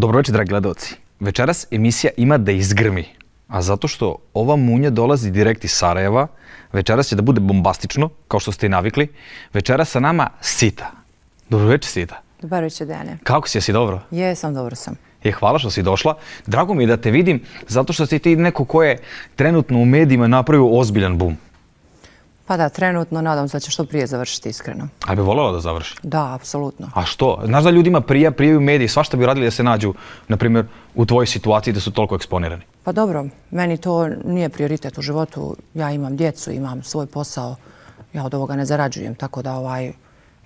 Dobroveče, dragi gledalci. Večeras emisija ima da izgrmi, a zato što ova munja dolazi direkt iz Sarajeva, večeras će da bude bombastično, kao što ste i navikli. Večeras sa nama Sita. Dobroveče, Sita. Dobar večer, Dejane. Kako si, jesi dobro? Jesam, dobro sam. Hvala što si došla. Drago mi je da te vidim, zato što si ti neko ko je trenutno u medijima napravio ozbiljan bum. Pa da, trenutno nadam se da će što prije završiti, iskreno. A bi voljela da završi? Da, apsolutno. A što? Znaš da ljudima prijavaju mediji, svašta bi radili da se nađu, na primjer, u tvojoj situaciji da su toliko eksponirani? Pa dobro, meni to nije prioritet u životu. Ja imam djecu, imam svoj posao, ja od ovoga ne zarađujem, tako da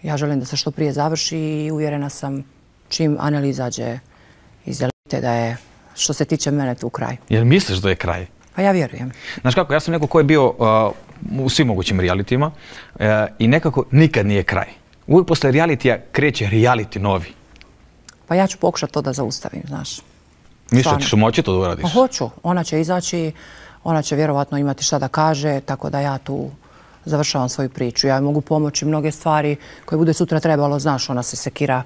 ja želim da se što prije završi i uvjerena sam čim Anel izađe iz Elite da je, što se tiče mene, tu kraj. Jel misliš da je kraj? Pa ja vjerujem. Znaš kako, ja sam neko ko je bio u svim mogućim realitima i nekako nikad nije kraj. Uvijek posle realitija kreće reality novi. Pa ja ću pokušati to da zaustavim, znaš. Misliš da ćeš moći to da uradiš? Pa hoću. Ona će izaći, ona će vjerovatno imati šta da kaže, tako da ja tu završavam svoju priču. Ja mogu pomoći mnoge stvari koje bude sutra trebalo, znaš, ona se sekira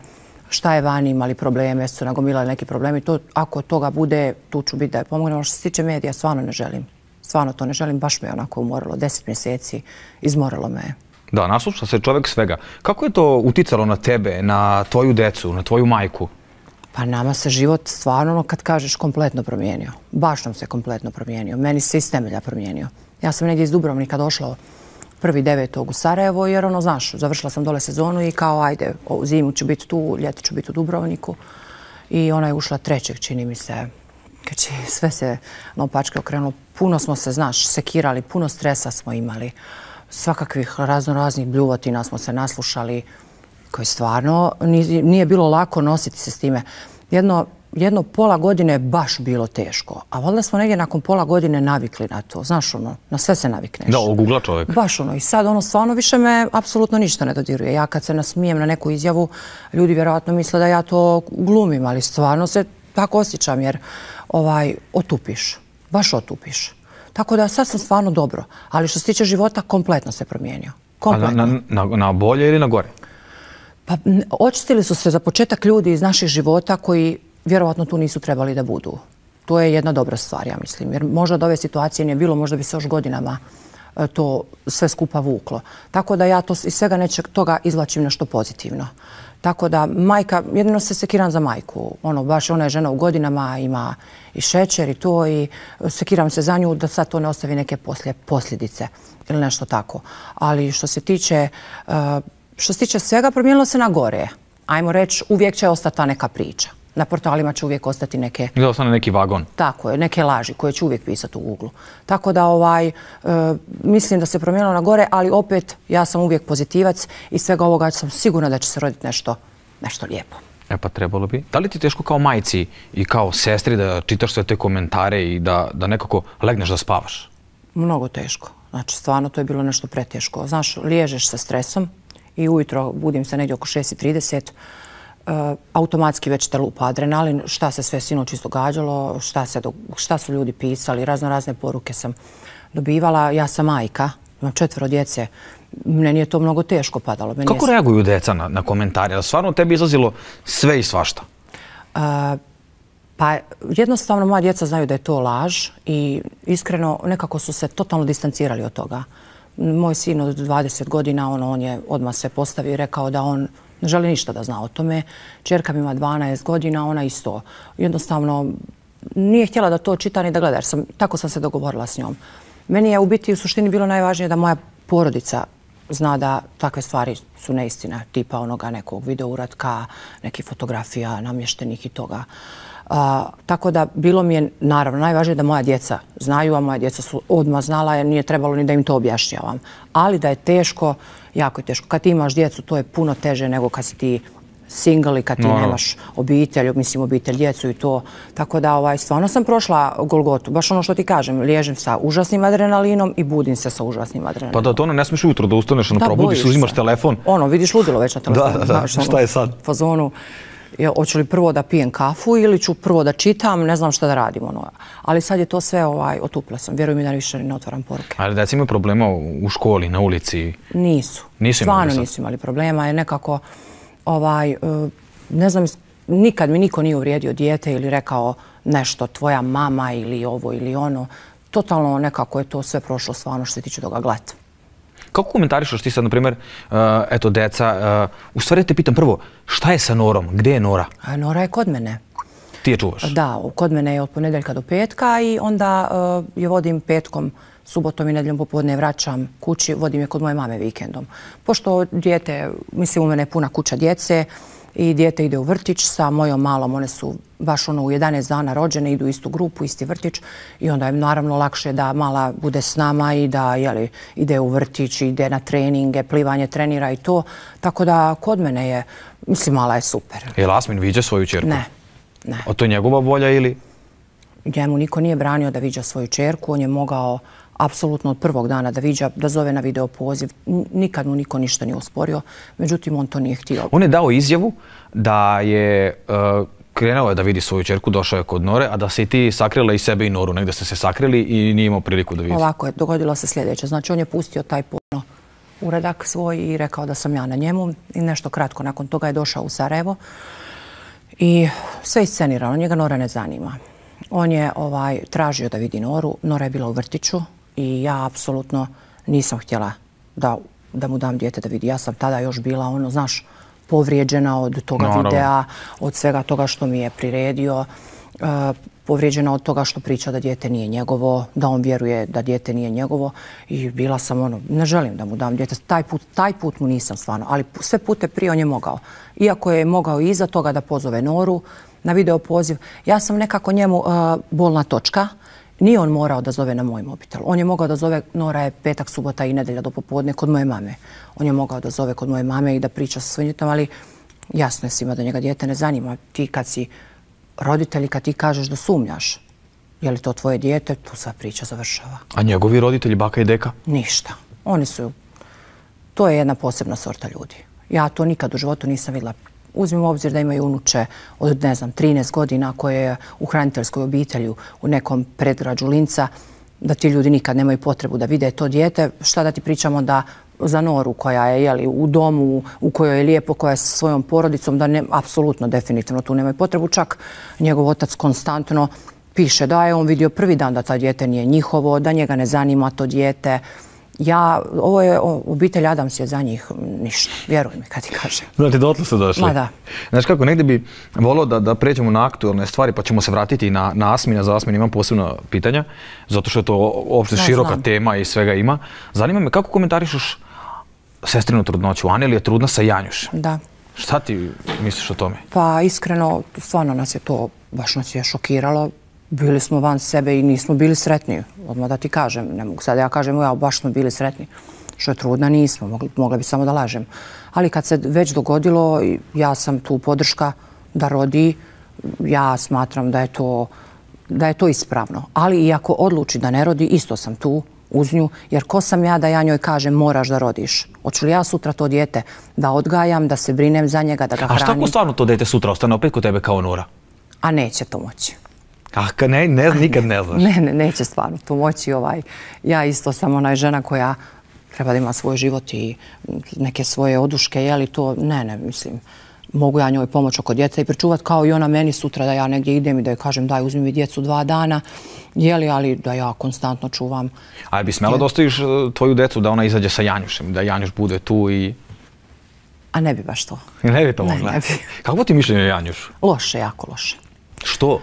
šta je vani, imali probleme, su nagomilali neki problemi. Ako toga bude, tu ću biti da je pomognem. Što se tiče medija, stvarno ne želim. Stvarno to ne želim, baš me je onako umorilo. 10 mjeseci, izmorilo me je. Da, nasluša se čovjek svega. Kako je to uticalo na tebe, na tvoju decu, na tvoju majku? Pa nama se život stvarno, kad kažeš, kompletno promijenio. Baš nam se kompletno promijenio. Meni se iz temelja promijenio. Ja sam negdje iz Dubrovnika došla 1.9. u Sarajevo jer znaš, završila sam dole sezonu i kao ajde, zimu ću biti tu, ljeti ću biti u Dubrovniku. I ona je ušla 3. čini mi se. Znači, sve se naopačke okrenulo. Puno smo se, znaš, sekirali, puno stresa smo imali. Svakakvih raznih bljuvotina smo se naslušali, koje stvarno nije bilo lako nositi se s time. Jedno pola godine je baš bilo teško. A valjda smo negdje nakon pola godine navikli na to. Znaš, na sve se navikneš. Da, ogugla čovjek. Baš i sad stvarno više me apsolutno ništa ne dodiruje. Ja kad se nasmijem na neku izjavu, ljudi vjerojatno misle da ja to glumim, ali stvarno se tako osjećam jer otupiš. Baš otupiš. Tako da sad sam stvarno dobro. Ali što se tiče života, kompletno se promijenio. Kompletno. Na bolje ili na gore? Pa očistili su se za početak ljudi iz naših života koji vjerovatno tu nisu trebali da budu. To je jedna dobra stvar, ja mislim. Jer možda od ove situacije nije bilo, možda bi se još godinama to sve skupa vuklo. Tako da ja to iz svega nečeg toga izvlačim nešto pozitivno. Tako da majka, jedino se sekiram za majku. Baš ona je žena u godinama, ima i šećer i to i sekiram se za nju da sad to ne ostavi neke posljedice ili nešto tako. Ali što se tiče svega, promijenilo se na gore. Ajmo reći, uvijek će ostati ta neka priča. Na portalima će uvijek ostati neke... Da ostane neki vagon. Tako je, neke laži koje će uvijek pisati u Google. Tako da mislim da se promijenilo na gore, ali opet ja sam uvijek pozitivac i svega ovoga sam sigurna da će se roditi nešto lijepo. E pa trebalo bi. Da li ti teško kao majci i kao sestri da čitaš sve te komentare i da nekako legneš da spavaš? Mnogo teško. Znači, stvarno to je bilo nešto preteško. Znaš, liježeš sa stresom i ujutro budim se negdje oko 6:30. Automatski već te lupa adrenalin, šta se sve sinoć događalo, šta su ljudi pisali, razne poruke sam dobivala. Ja sam majka, imam 4 djece, meni je to mnogo teško padalo. Kako reaguju djeca na komentare? Stvarno tebi izlazilo sve i svašta? Pa jednostavno moja djeca znaju da je to laž i iskreno nekako su se totalno distancirali od toga. Moj sin od 20 godina, on je odmah se postavio i rekao da on ne želi ništa da zna o tome. Čerka mi ima 12 godina, ona isto. Jednostavno nije htjela da to čita ni da gleda, jer tako sam se dogovorila s njom. Meni je u biti u suštini bilo najvažnije da moja porodica zna da takve stvari su neistina, tipa onoga nekog videouratka, nekih fotografija namještenih i toga. Tako da bilo mi je naravno najvažnije da moja djeca znaju, a moja djeca su odmah znala jer nije trebalo ni da im to objašnjavam. Ali da je teško, jako je teško. Kad ti imaš djecu, to je puno teže nego kad si ti single i kad ti nemaš obitelj, mislim obitelj, djecu i to. Tako da stvarno sam prošla golgotu. Baš ono što ti kažem, liježem sa užasnim adrenalinom i budim se sa užasnim adrenalinom. Pa da, to ne smiješ ujutro da ustaneš, probudiš, uzimaš telefon. Vidiš ludilo već na telefonu. Da, šta je sad? Fazonu. Hoću li prvo da pijem kafu ili ću prvo da čitam, ne znam šta da radim. Ali sad je to sve otupila sam. Vjeruj mi da više ne otvaram poruke. Ali djeca imaju problema u školi, na ulici? Nisu. Stvarno nisu imali problema. Jer nekako, ne znam nikad mi niko nije uvrijedio dijete ili rekao nešto tvoja mama ili ovo ili ono. Totalno nekako je to sve prošlo stvarno što se tiče toga gleda. Kako komentarišaš ti sad, na primjer, eto, deca, u stvari te pitam prvo, šta je sa Norom? Gdje je Nora? Nora je kod mene. Ti je čuvaš? Da, kod mene je od ponedjeljka do petka i onda je vodim petkom, subotom i nedjeljom popodne vraćam kući, vodim je kod moje mame vikendom. Pošto dijete, mislim u mene je puna kuća djece i dijete ide u vrtić sa mojom malom, one su baš u 11 dana rođene, idu u istu grupu, isti vrtić i onda je naravno lakše da mala bude s nama i da ide u vrtić, ide na treninge, plivanje, trenira i to. Tako da kod mene je, mislim, mala je super. Je li Asmin viđa svoju ćerku? Ne. A to je njegova volja ili? Njemu niko nije branio da viđa svoju ćerku, on je mogao apsolutno od prvog dana da viđa, da zove na video poziv. Nikad mu niko ništa nije usporio, međutim on to nije htio. On je dao izjavu da je krenuo je da vidi svoju ćerku, došao je kod Nore, a da se i ti sakrila i sebe i Noru. Negdje ste se sakrili i nije imao priliku da vidi. Ovako je, dogodilo se sljedeće. Znači on je pustio taj porno uradak svoj i rekao da sam ja na njemu i nešto kratko nakon toga je došao u Sarajevo i sve iscenirano, njega Nora ne zanima. On je tražio da vidi Noru, Nora je bila u vrtiću i ja apsolutno nisam htjela da mu dam dijete da vidi. Ja sam tada još bila, znaš, povrijeđena od toga videa, od svega toga što mi je priredio, povrijeđena od toga što priča da dijete nije njegovo, da on vjeruje da dijete nije njegovo i bila sam ne želim da mu dam dijete. Taj put mu nisam stvarno, ali sve pute prije on je mogao. Iako je mogao i iza toga da pozove Noru na video poziv, ja sam nekako njemu bolna točka. Nije on morao da zove na moj mobitel. On je mogao da zove, Nora je petak, subota i nedjelja do popodne kod moje mame. On je mogao da zove kod moje mame i da priča sa svojim djetom, ali jasno je svima da njega dijete ne zanima. Ti kad si roditelj, kad ti kažeš da sumnjaš, je li to tvoje dijete, tu sva priča završava. A njegovi roditelji, baka i deka? Ništa. To je jedna posebna sorta ljudi. Ja to nikad u životu nisam vidjela. Uzmimo u obzir da imaju unuče od, 13 godina koje je u hraniteljskoj obitelji u nekom predgrađu Linca, da ti ljudi nikad nemaju potrebu da vide to dijete. Šta da ti pričamo da za Noru koja je u domu, u kojoj je lijepo, koja je sa svojom porodicom, da apsolutno, definitivno tu nemaju potrebu. Čak njegov otac konstantno piše da je on vidio prvi dan da ta dijete nije njihovo, da njega ne zanima to dijete. Ovo je obitelj Adams je za njih ništa, vjeruj mi kad ti kažem. Znači, dotle su došli. Ma da. Znaš kako, negdje bi volio da pređemo na aktualne stvari, pa ćemo se vratiti na Asmina. Za Asmin imam posebno pitanja, zato što je to uopšte široka tema i svega ima. Zanima me kako komentarišeš sestrinu trudnoću. Anel je trudna sa Janjušem. Da. Šta ti misliš o tome? Pa iskreno, stvarno baš nas je šokiralo. Bili smo van sebe i nismo bili sretni. Odmah da ti kažem, ne mogu sad ja kažem, baš smo bili sretni. Što je trudna, nismo, mogla bi samo da lažem. Ali kad se već dogodilo, ja sam tu podrška da rodi, ja smatram da je to ispravno. Ali i ako odluči da ne rodi, isto sam tu uz nju, jer ko sam ja da ja njoj kažem moraš da rodiš? Hoću li ja sutra to dijete da odgajam, da se brinem za njega, da ga hranim? A šta ako stvarno to dijete sutra ostane opet kod tebe kao Nora? A neće to moći. Nikad ne znaš. Neće stvarno to moći. Ja isto sam žena koja treba da ima svoj život i neke svoje oduške, je li to? Ne, mislim. Mogu ja njoj pomoći oko djeca i pričuvati kao i ona meni sutra da ja negdje idem i da joj kažem daj uzmi mi djecu 2 dana, ali da ja konstantno čuvam. A bi smjela da ostaviš tvoju djecu da ona izađe sa Janjušem, da Janjuš bude tu i... A ne bi baš to. Ne bi to mogla? Ne bi. Kako ti mišljenje o Janjušu? Loše, jako loše. Što?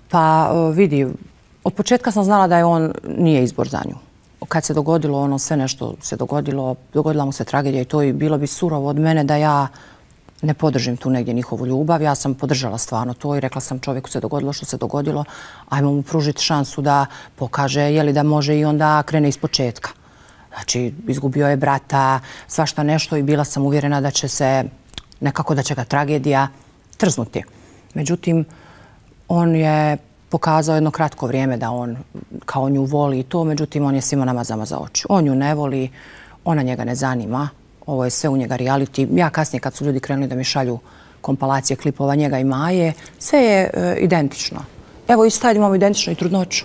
Pa vidi, od početka sam znala da on nije izbor za nju. Kad se dogodilo sve nešto se dogodila mu se tragedija i to i bilo bi surovo od mene da ja ne podržim tu negdje njihovu ljubav. Ja sam podržala stvarno to i rekla sam čovjeku se dogodilo što se dogodilo, ajmo mu pružiti šansu da pokaže da može i onda krene iz početka. Znači, izgubio je brata, svašta nešto i bila sam uvjerena da će se nekako da će ga tragedija trznuti. Međutim, on je pokazao jedno kratko vrijeme da on kao nju voli i to, međutim on je svima nama zamazao oči. On nju ne voli, ona njega ne zanima, ovo je sve u njega reality. Ja kasnije kad su ljudi krenuli da mi šalju kompalacije klipova njega i Maje, sve je identično. Evo i sad imamo identično i trudnoću.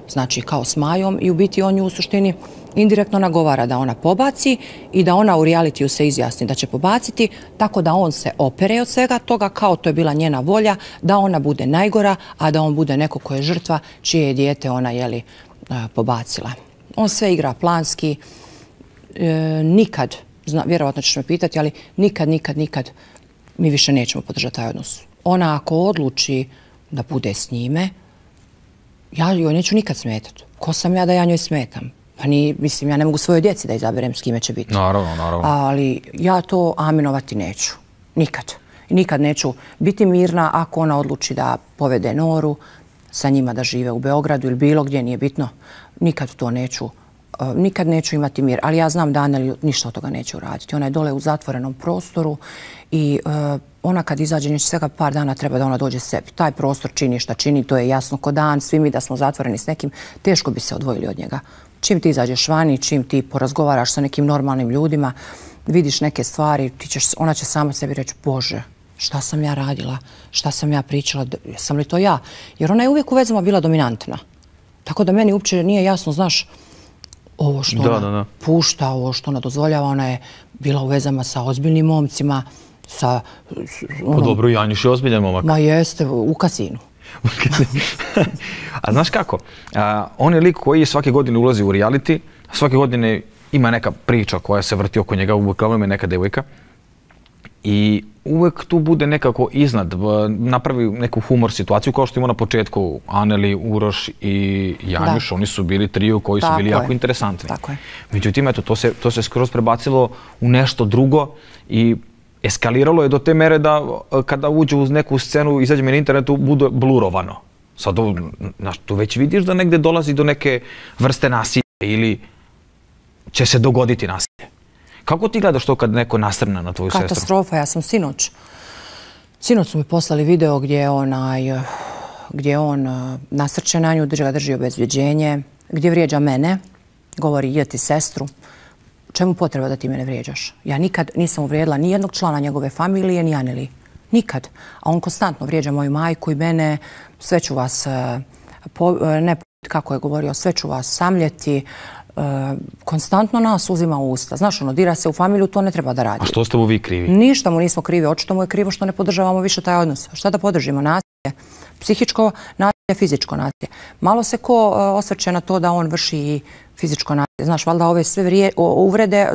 Znači kao s Majom i u biti on nju u suštini indirektno nagovara da ona pobaci i da ona u realitiju se izjasni da će pobaciti, tako da on se opere od svega toga, kao to je bila njena volja, da ona bude najgora, a da on bude neko ko je žrtva čije je dijete ona pobacila. On sve igra planski, nikad, vjerovatno ćeš me pitati, ali nikad mi više nećemo podržati taj odnos. Ona ako odluči da bude s njime, ja joj neću nikad smetati. Ko sam ja da ja njoj smetam? Pa mislim, ja ne mogu svojoj djeci da izaberem s kime će biti. Naravno. Ali ja to aminovati neću. Nikad. I nikad neću biti mirna ako ona odluči da povede Noru sa njima da žive u Beogradu ili bilo gdje, nije bitno. Nikad to neću. Nikad neću imati mir. Ali ja znam da Anneli ništa od toga neće uraditi. Ona je dole u zatvorenom prostoru i ona kad izađe neće svega par dana treba da ona dođe sebi. Taj prostor čini šta čini, to je jasno ko dan. Svi mi da smo zatvoreni s nekim, teško bi se odvojili od njega. Čim ti izađeš vani, čim ti porazgovaraš sa nekim normalnim ljudima, vidiš neke stvari, ona će sama sebi reći, Bože, šta sam ja radila, šta sam ja pričala, jesam li to ja? Jer ona je uvijek u vezama bila dominantna. Tako da meni uopće nije jasno, znaš, ovo što ona pušta, ovo što ona dozvoljava, ona je bila u vezama sa ozbiljnim momcima, sa... Pa dobro, Janjuš je ozbiljan momak. Ma jeste, u kasinu. A znaš kako? On je lik koji svake godine ulazi u reality, svake godine ima neka priča koja se vrti oko njega, uglavnom je neka devojka. I uvek tu bude nekako iznad, napravi neku humor situaciju kao što ima na početku Anneli, Uroš i Janjuš. Oni su bili trio koji su bili jako interesantni. Međutim, eto, to se skroz prebacilo u nešto drugo i eskaliralo je do te mere da kada uđu u neku scenu, izađe mi na internetu, bude blurovano. Sad tu već vidiš da negde dolazi do neke vrste nasilja ili će se dogoditi nasilje. Kako ti gledaš to kad neko nasrne na tvoju sestru? Katastrofa, ja sam sinoć su mi poslali video gdje je on nasrče na nju, drži obezvjeđenje, gdje vrijeđa mene, govori je ti sestru. Čemu potreba da ti mene vrijeđaš? Ja nikad nisam uvrijedila ni jednog člana njegove familije, ni Anneli. Nikad. A on konstantno vrijeđa moju majku i mene. Sve ću vas, kako je govorio, sve ću vas samljeti. Konstantno nas uzima u usta. Znaš, dira se u familiju, to ne treba da radi. A što ste mu vi krivi? Ništa mu nismo krivi. Očito mu je krivo što ne podržavamo više taj odnos. Šta da podržimo? Nasilje. Psihičko nasilje, fizičko nasilje. Malo se ko osvrće na to da on vrši i fizičko nasilje. Znaš, valjda ove sve uvrede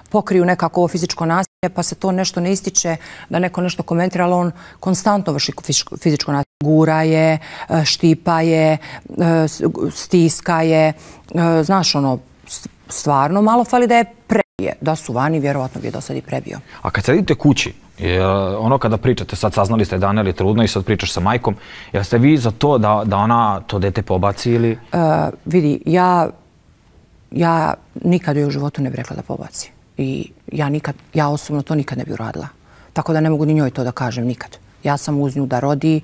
pokriju nekako ovo fizičko nasilje, pa se to nešto ne ističe, da neko nešto komentira, ali on konstantno vrši fizičko nasilje. Gura je, štipa je, stiska je. Znaš, stvarno malo fali da je prebije. Da su vani, vjerovatno bi je do sad i prebio. A kad sedite kući, kada pričate, sad saznali ste da je Anneli trudna i sad pričaš sa majkom, jel ste vi za to da ona to dete pobaci ili... Vidi, ja nikad joj u životu ne bi rekla da pobaci. I ja osobno to nikad ne bi uradila. Tako da ne mogu ni njoj to da kažem nikad. Ja sam uz nju da rodi,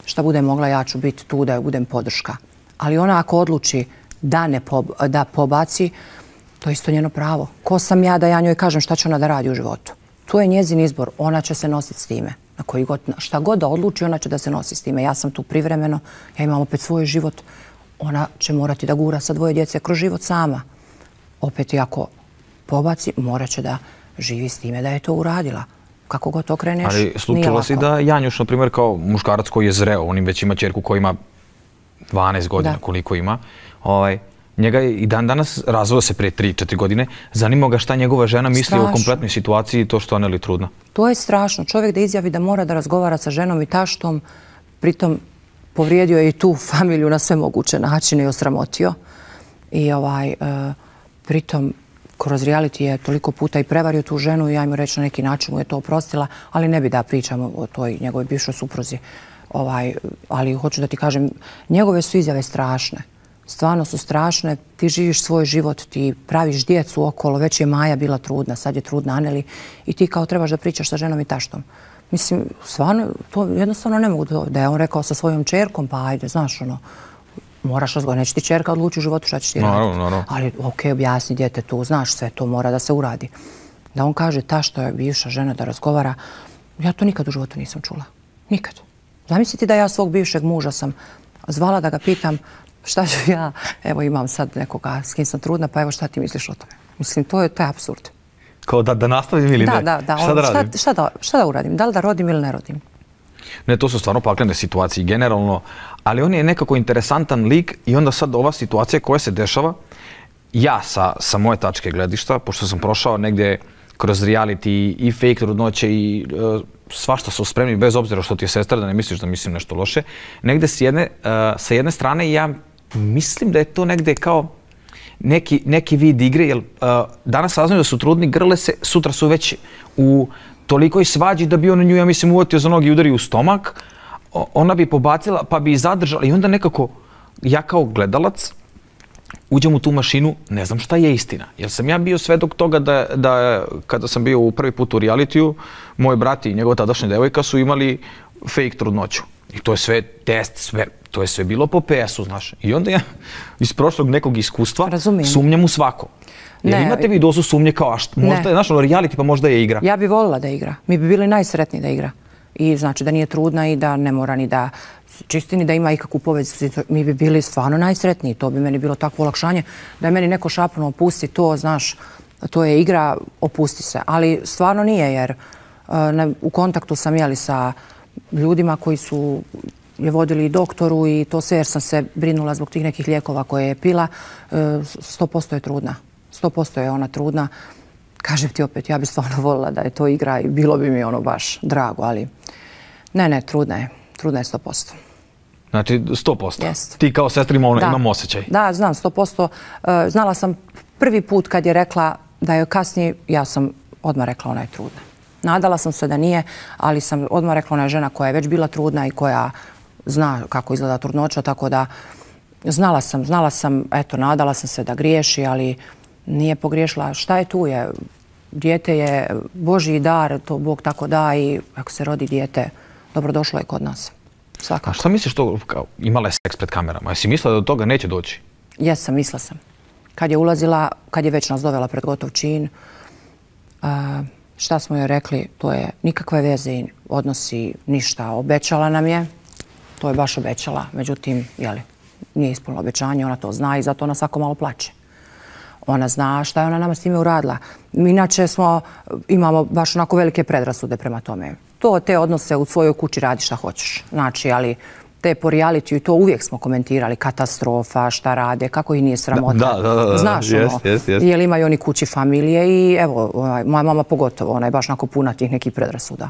šta bude mogla, ja ću biti tu da joj budem podrška. Ali ona ako odluči da pobaci, to je isto njeno pravo. Ko sam ja da ja njoj kažem šta će ona da radi u životu? To je njezin izbor, ona će se nositi s time. Šta god da odluči, ona će da se nosi s time. Ja sam tu privremeno, ja imam opet svoj život. Ona će morati da gura sa dvoje djece kroz život sama. Opet i ako pobaci, morat će da živi s time da je to uradila. Kako god okreneš, nije lako. Ali slučila si da Janjuš, na primjer, kao muškarac koji je zreo, on već ima ćerku koja ima 12 godina, koliko ima, njega je i dan danas razveo se prije 3-4 godine. Zanima ga šta njegova žena misli o kompletnoj situaciji i to što Anneli trudna. To je strašno. Čovjek da izjavi da mora da razgovara sa ženom i taštom, pritom povrijedio je i tu familiju na sve moguće načine i osramotio. I pritom kroz reality je toliko puta i prevario tu ženu i ja im reći na neki način mu je to oprostila, ali ne bi da pričamo o toj njegovoj bivšoj supruzi. Ali hoću da ti kažem, njegove su izjave strašne. Stvarno su strašne. Ti živiš svoj život, ti praviš djecu okolo, već je Maja bila trudna, sad je trudna Anneli i ti kao trebaš da pričaš sa ženom i taštom. Mislim, stvarno, to jednostavno ne mogu da je on rekao sa svojom čerkom, pa ajde, znaš, moraš razgovarati. Neće ti čerka odluči u životu šta ćeš ti raditi. Ali, okej, objasni djetetu, znaš, sve to mora da se uradi. Da on kaže tašto je bivša žena da razgovara, ja to nikad u životu nisam čula. Nikad. Zamisliti da ja svog bivšeg muža sam zvala da ga pitam Šta ću ja? Evo imam sad nekoga s kim sam trudna, pa evo šta ti misliš o tome? Mislim, to je apsurd. Kao da nastavim ili ne? Da. Šta da radim? Šta da uradim? Da li da rodim ili ne rodim? Ne, to su stvarno paklene situacije generalno, ali on je nekako interesantan lik i onda sad ova situacija koja se dešava, ja sa moje tačke gledišta, pošto sam prošao negdje kroz reality i fake trudnoće i svašta su spremni, bez obzira što ti je sestra, da ne misliš da mislim nešto loše, negdje sa jedne strane ja mislim da je to negdje kao neki vid igre, jer danas saznaju da su trudni, grle se, sutra su već u tolikoj svađi da bi on nju, ja mislim, uvatio za nogi i udario u stomak, ona bi pobacila pa bi zadržala i onda nekako ja kao gledalac uđem u tu mašinu, ne znam šta je istina. Jer sam ja bio svedok toga da kada sam bio u prvi put u realitiju, moj brat i njegova tadašnja devojka su imali fake trudnoću. I to je sve test, to je sve bilo po PS-u, znaš. I onda ja iz prošlog nekog iskustva sumnjam u svako. Jer imate vi dozu sumnje kao, možda je naš reality pa možda je igra. Ja bi volila da igra. Mi bi bili najsretniji da igra. I znači da nije trudna i da ne mora ni da čisti ni da ima ikakvu povezu. Mi bi bili stvarno najsretniji. To bi meni bilo takvo olakšanje da je meni neko šapnuo opusti to, znaš, to je igra, opusti se. Ali stvarno nije jer u kontaktu sam jeli sa ljudima koji su je vodili i doktoru i to sve jer sam se brinula zbog tih nekih lijekova koje je pila. 100% je trudna. 100% je ona trudna. Kažem ti opet, ja bi stvarno volila da je to igra i bilo bi mi ono baš drago, ali ne, trudna je. Trudna je 100%. Znači 100%? Jest. Ti kao sestra imam osjećaj? Da, znam 100%. Znala sam prvi put kad je rekla da je kasnije, ja sam odmah rekla ona je trudna. Nadala sam se da nije, ali sam odmah rekla ona je žena koja je već bila trudna i koja zna kako izgleda trudnoća, tako da znala sam, eto, nadala sam se da griješi, ali nije pogriješila. Šta je tu je? Dijete je Božji dar, to Bog tako da i ako se rodi dijete, dobrodošlo je kod nas. Svakako. A šta misliš to, imala je seks pred kamerama? Jesi mislila da do toga neće doći? Jesam, mislila sam. Kad je ulazila, kad je već nas dovela pred gotov čin, šta smo joj rekli, to je nikakve veze i odnosi ništa. Obećala nam je, to je baš obećala, međutim, nije ispunila obećanje, ona to zna i zato ona svako malo plače. Ona zna šta je ona nama s time uradila. Mi inače imamo baš onako velike predrasude prema tome. Te odnose u svojoj kući radi šta hoćeš. Znači, ali te po realitiju i to uvijek smo komentirali. Katastrofa, šta rade, kako ih nije sramota. Da. Znaš ono, jer imaju oni kući familije i evo, moja mama pogotovo, ona je baš onako puna tih nekih predrasuda.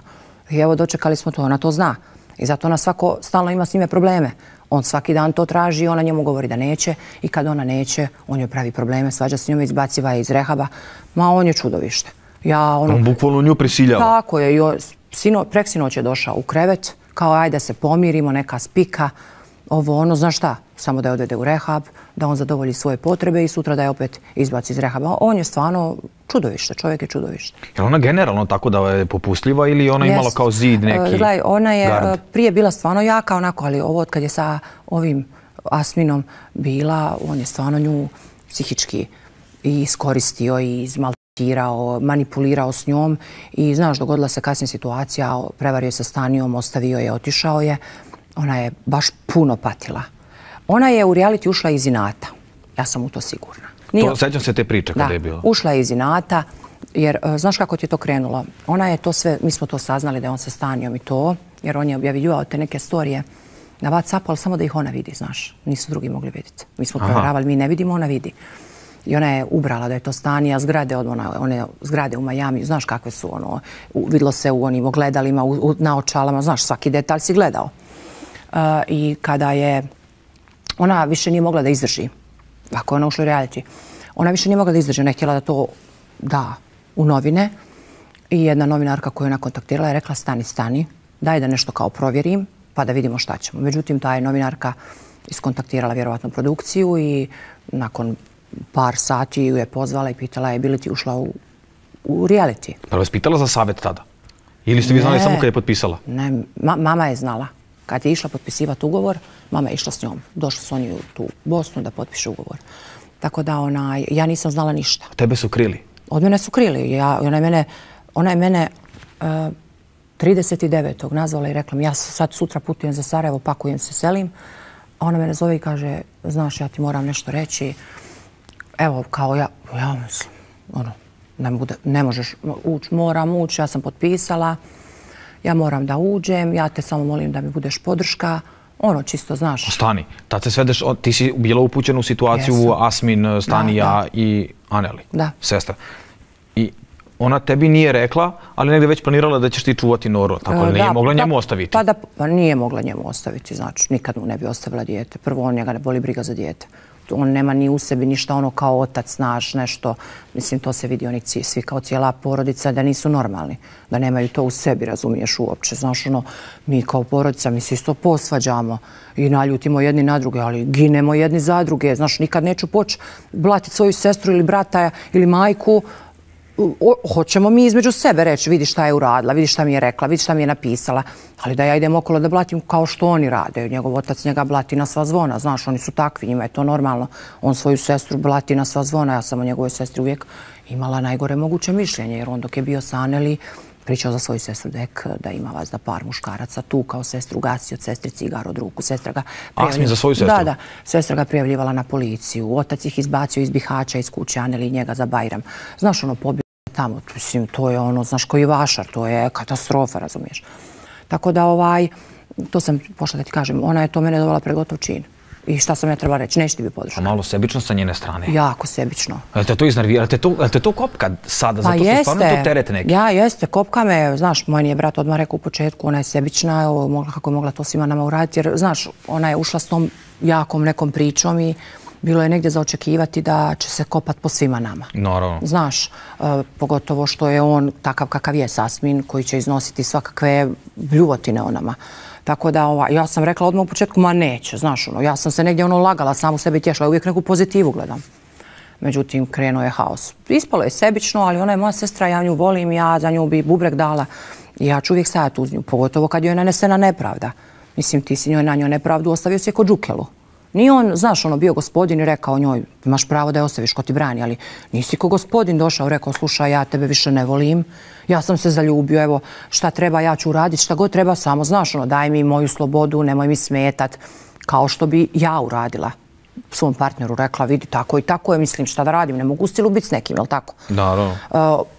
I evo, dočekali smo to, ona to zna. I zato ona svako stalno ima s njime probleme. On svaki dan to traži, ona njemu govori da neće i kad ona neće, on joj pravi probleme, svađa s njom, izbaciva je iz rehaba. Ma, on je čudovište. On bukvalno nju prisiljava. Tako je. Preksinoć je došao u krevet, kao ajde da se pomirimo, neka spika, znaš šta, samo da je odvede u rehab, da on zadovolji svoje potrebe i sutra da je opet izbaci iz rehaba. On je stvarno čudovište, čovjek je čudovište. Je ona generalno tako da je popustljiva ili ona imala kao zid neki gledaj, ona je gard? Prije bila stvarno jaka onako, ali ovo kad je sa ovim Asminom bila, on je stvarno nju psihički i iskoristio i izmaltretirao, manipulirao s njom i znaš, dogodila se kasnije situacija, prevario se Stanijom, ostavio je, otišao je. Ona je baš puno patila. Ona je u reality ušla iz inata. Ja sam u to sigurna. Sjećam se te priče kada je bilo. Ušla je iz inata, jer znaš kako ti je to krenulo? Ona je to sve, mi smo to saznali da je on sa Stanijom i to, jer on je objavljivao te neke storije na WhatsAppu, ali samo da ih ona vidi, znaš. Nisu drugi mogli vidjeti. Mi smo provjeravali, mi ne vidimo, ona vidi. I ona je ubrala da je to Stanija, zgrade, one zgrade u Miami, znaš kakve su, vidlo se u onim ogledalima, na očalama, znaš, svaki detalj si gledao. I kada je, ona više nije mogla da izdrži, ako je ona ušla u reality, ona više nije mogla da izdrži, ona je htjela da to da u novine i jedna novinarka koju je ona kontaktirala je rekla stani, daj da nešto kao provjerim pa da vidimo šta ćemo. Međutim, ta je novinarka iskontaktirala vjerovatno produkciju i nakon par sati ju je pozvala i pitala je bi li ti ušla u reality. Pa vas pitala za savjet tada? Ili ste vi znali samo kad je potpisala? Ne, mama je znala. Kad je išla potpisivati ugovor, mama je išla s njom. Došli su oni u tu Bosnu da potpišu ugovor. Tako da ja nisam znala ništa. Tebe su krili? Od mene su krili. Ona je mene 39. nazvala i rekla mi ja sad sutra putujem za Sarajevo, pakujem se, selim. A ona mene zove i kaže, znaš, ja ti moram nešto reći. Evo, kao ja mislim, ne možeš ući, moram ući, ja sam potpisala, ja moram da uđem, ja te samo molim da mi budeš podrška. Čisto, znaš. Stani, tad se svedeš, ti si bila upućena u situaciju Asmin, Stanija i Aneli, sestra. I ona tebi nije rekla, ali negdje već planirala da ćeš ti čuvati Noru, tako li nije mogla njemu ostaviti? Pa nije mogla njemu ostaviti, znači, nikad mu ne bi ostavila dijete. Prvo, on njega ne boli briga za dijete. On nema ni u sebi ništa kao otac, znaš, nešto. Mislim, to se vidi oni svi kao cijela porodica da nisu normalni. Da nemaju to u sebi, razumiješ uopće. Znaš, mi kao porodica, mi se isto posvađamo i naljutimo jedni na druge, ali ginemo jedni za druge. Znaš, nikad neću poći blatiti svoju sestru ili brata ili majku. Hoćemo mi između sebe reći, vidi šta je uradila, vidi šta mi je rekla, vidi šta mi je napisala, ali da ja idem okolo da blatim kao što oni rade. Njegov otac njega blati na sva zvona, znaš, oni su takvi, njima je to normalno. On svoju sestru blati na sva zvona, ja sam o njegovoj sestri uvijek imala najgore moguće mišljenje, jer on dok je bio sa Aneli pričao za svoju sestru da ima vas da par muškaraca tu kao sestru gasio, sestri cigar od ruku, sestra ga Asmin za svoju sestru? Da, sestra ga prijavljivala na policiju, otac ih izbacio iz Bihaća, iz kuće Aneli i njega za Bajram. Znaš, pobio tamo, mislim, to je znaš, koji vašar, to je katastrofa, razumiješ. Tako da, to sam pošla da ti kažem, ona je to mene dovela pred gotov čin. I šta sam ja trebala reći, neće ti bi podrška. A malo sebično sa njene strane? Jako sebično. Je li te to iznervira? Je li te to kopka sada? Zato što stvarno to teret neki? Ja, jeste, kopka me, znaš, moj nije brat odmah rekao u početku, ona je sebična, kako je mogla to svima nama uraditi, jer, znaš, ona je ušla s tom jakom nekom pričom i bilo je negdje za očekivati da će se kopat po svima nama. Naravno. Znaš, pogotovo što je on takav kakav je Asmin, koji će iznositi svakakve bljuvotine o nama. Tako da, ja sam rekla odmah u početku, ma neće, znaš, ja sam se negdje lagala, samu sebi tješla, uvijek neku pozitivu gledam. Međutim, krenuo je haos. Ispalo je sebično, ali ona je moja sestra, ja nju volim, ja za nju bi bubrek dala. I ja ću uvijek stajati uz nju, pogotovo kad joj je nanesena nepravda. Mislim, ti si na njoj nepravdu ostavio si je kod Đukelu. Nije on, znaš, bio gospodin i rekao njoj, imaš pravo da je ostaviš ko ti brani, ali nisi ko gospodin došao i rekao, slušaj, ja tebe više ne volim, ja sam se zaljubio, evo, šta treba, ja ću uraditi, šta god treba, samo, znaš, daj mi moju slobodu, nemoj mi smetat, kao što bi ja uradila. Svom partneru rekla, vidi, tako i tako je, mislim, šta da radim, ne mogu stilu biti s nekim, jel tako? Naravno.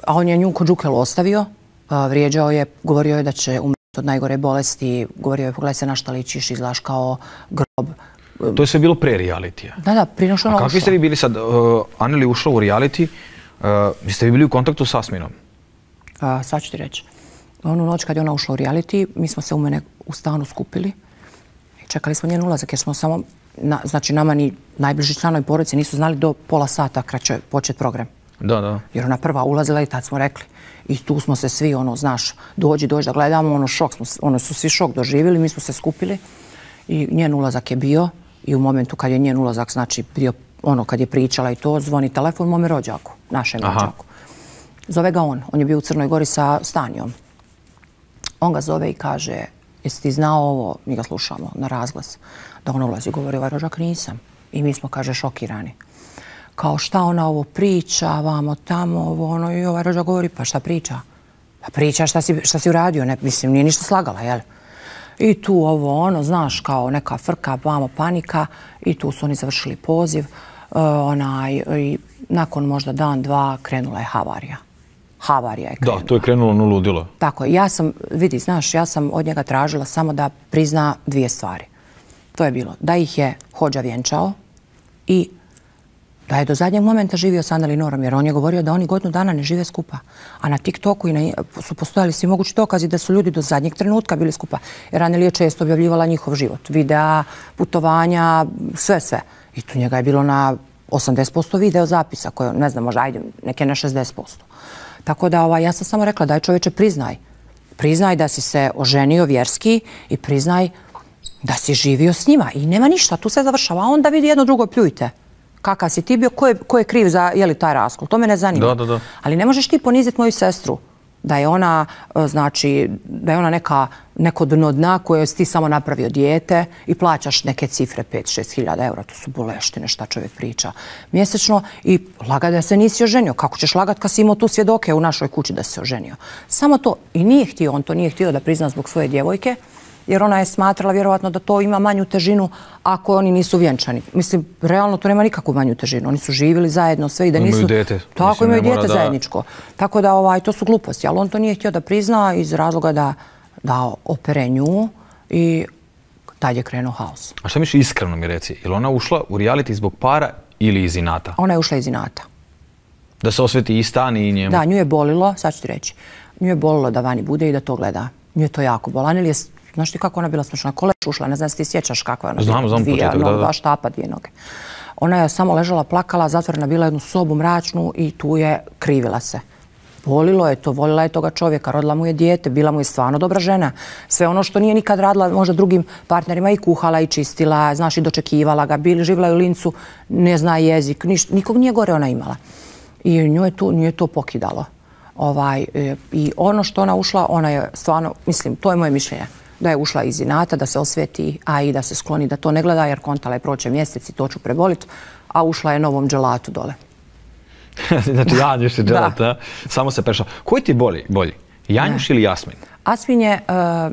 A on je nju kod Đukelu ostavio, vrijeđao je, govorio je da će umreti od najgore bolesti, govorio je, pogledaj se na šta ličiš, izgledaš kao grob. To je sve bilo pre realitija. Da, prije što ona ušla. A kakvi ste vi bili sad? Aneli ušla u reality, jeste vi bili u kontaktu s Asminom? Sad ću ti reći. Onu noć kad je ona ušla u reality, mi smo se u mene u stanu skupili i čekali smo njen ulazak jer smo samo, znači nama ni najbliži članovi porodice nisu znali do pola sata kad će početi program. Da. Jer ona prva ulazila i tad smo rekli. I tu smo se svi, znaš, dođi da gledamo, šok smo, su svi šok doživjeli, mi smo se skupili i njen ulazak je bio. I u momentu kad je njen ulazak, znači bio kad je pričala i to, zvoni telefon mome rođaku, našem rođaku. Zove ga on je bio u Crnoj Gori sa Stanijom. On ga zove i kaže, jesi ti znao ovo, mi ga slušamo na razglas, da ona ulazi, govori, ovaj rođak nisam. I mi smo, kaže, šokirani. Kao šta ona ovo priča, vamo tamo, i ovaj rođak govori, pa šta priča? Pa priča šta si uradio, mislim, nije ništa slagala, jel? I tu znaš, kao neka frka, vamo panika i tu su oni završili poziv. I nakon možda dan, dva krenula je havarija. Havarija je krenula. Da, to je krenulo na ludilo. Tako je. Ja sam od njega tražila samo da prizna dvije stvari. To je bilo da ih je hodža vjenčao i da je do zadnjeg momenta živio s Aneli Norom, jer on je govorio da oni godinu dana ne žive skupa. A na TikToku su postojali svi mogući dokazi da su ljudi do zadnjeg trenutka bili skupa. Jer Aneli je često objavljivala njihov život. Videa, putovanja, sve. I tu njega je bilo na 80% video zapisa, koje, ne znam, možda ajde, neke na 60%. Tako da ja sam samo rekla, daj čovječe, priznaj. Priznaj da si se oženio vjerski i priznaj da si živio s njima. I nema ništa, tu se završava. A onda vidi jedno drugo, pljujte. Kakav si ti bio, ko je kriv za taj raskol. To me ne zanima. Da. Ali ne možeš ti poniziti moju sestru. Da je ona, neko dno dna koje si ti samo napravio dijete i plaćaš neke cifre, 5-6 hiljada eura. To su boleštine šta čovjek priča mjesečno i laga da se nisi oženio. Kako ćeš lagat kad si imao tu svjedoke u našoj kući da se oženio? Samo to. I on to nije htio da prizna zbog svoje djevojke. jer ona je smatrala vjerovatno da to ima manju težinu ako oni nisu vjenčani. Mislim, realno to nema nikakvu manju težinu. Oni su živjeli zajedno sve i da nisu... Imaju dete. Tako, imaju dete zajedničko. Tako da to su gluposti, ali on to nije htio da prizna iz razloga da opere nju i tad je krenuo haos. A šta misliš, iskreno mi reci, je li ona ušla u reality zbog para ili iz inata? Ona je ušla iz inata. Da se osveti i stan i njemu? Da, nju je bolilo, sad ću ti reći, nju je bolilo da vani bude i da to gleda. Nju je to jako bolano. Znaš ti kako ona bila smiješna? Koleš ušla, ne znam se ti sjećaš kakva je ona bila. Znam početak, da. Dva štapa, dvije noge. Ona je samo ležala, plakala, zatvorena bila jednu sobu mračnu i tu je krivila se. Volilo je to, volila je toga čovjeka, rodila mu je dijete, bila mu je stvarno dobra žena. Sve ono što nije nikad radila možda drugim partnerima i kuhala i čistila, znaš, i dočekivala ga, živjela je u Lincu, ne zna jezik, nikog nije gore ona imala. I nju je to pokidalo. I ono što ona ušla, ona je stvarno, mislim, to je moje mišljenje, da je ušla iz inata, da se osveti, a i da se skloni, da to ne gleda, jer kontala je proće mjesec i to ću preboliti, a ušla je novom dželatu dole. Znači, Janjuš je dželat, samo se prešao. Koji ti je bolji? Janjuš ili Jasmin? Jasmin je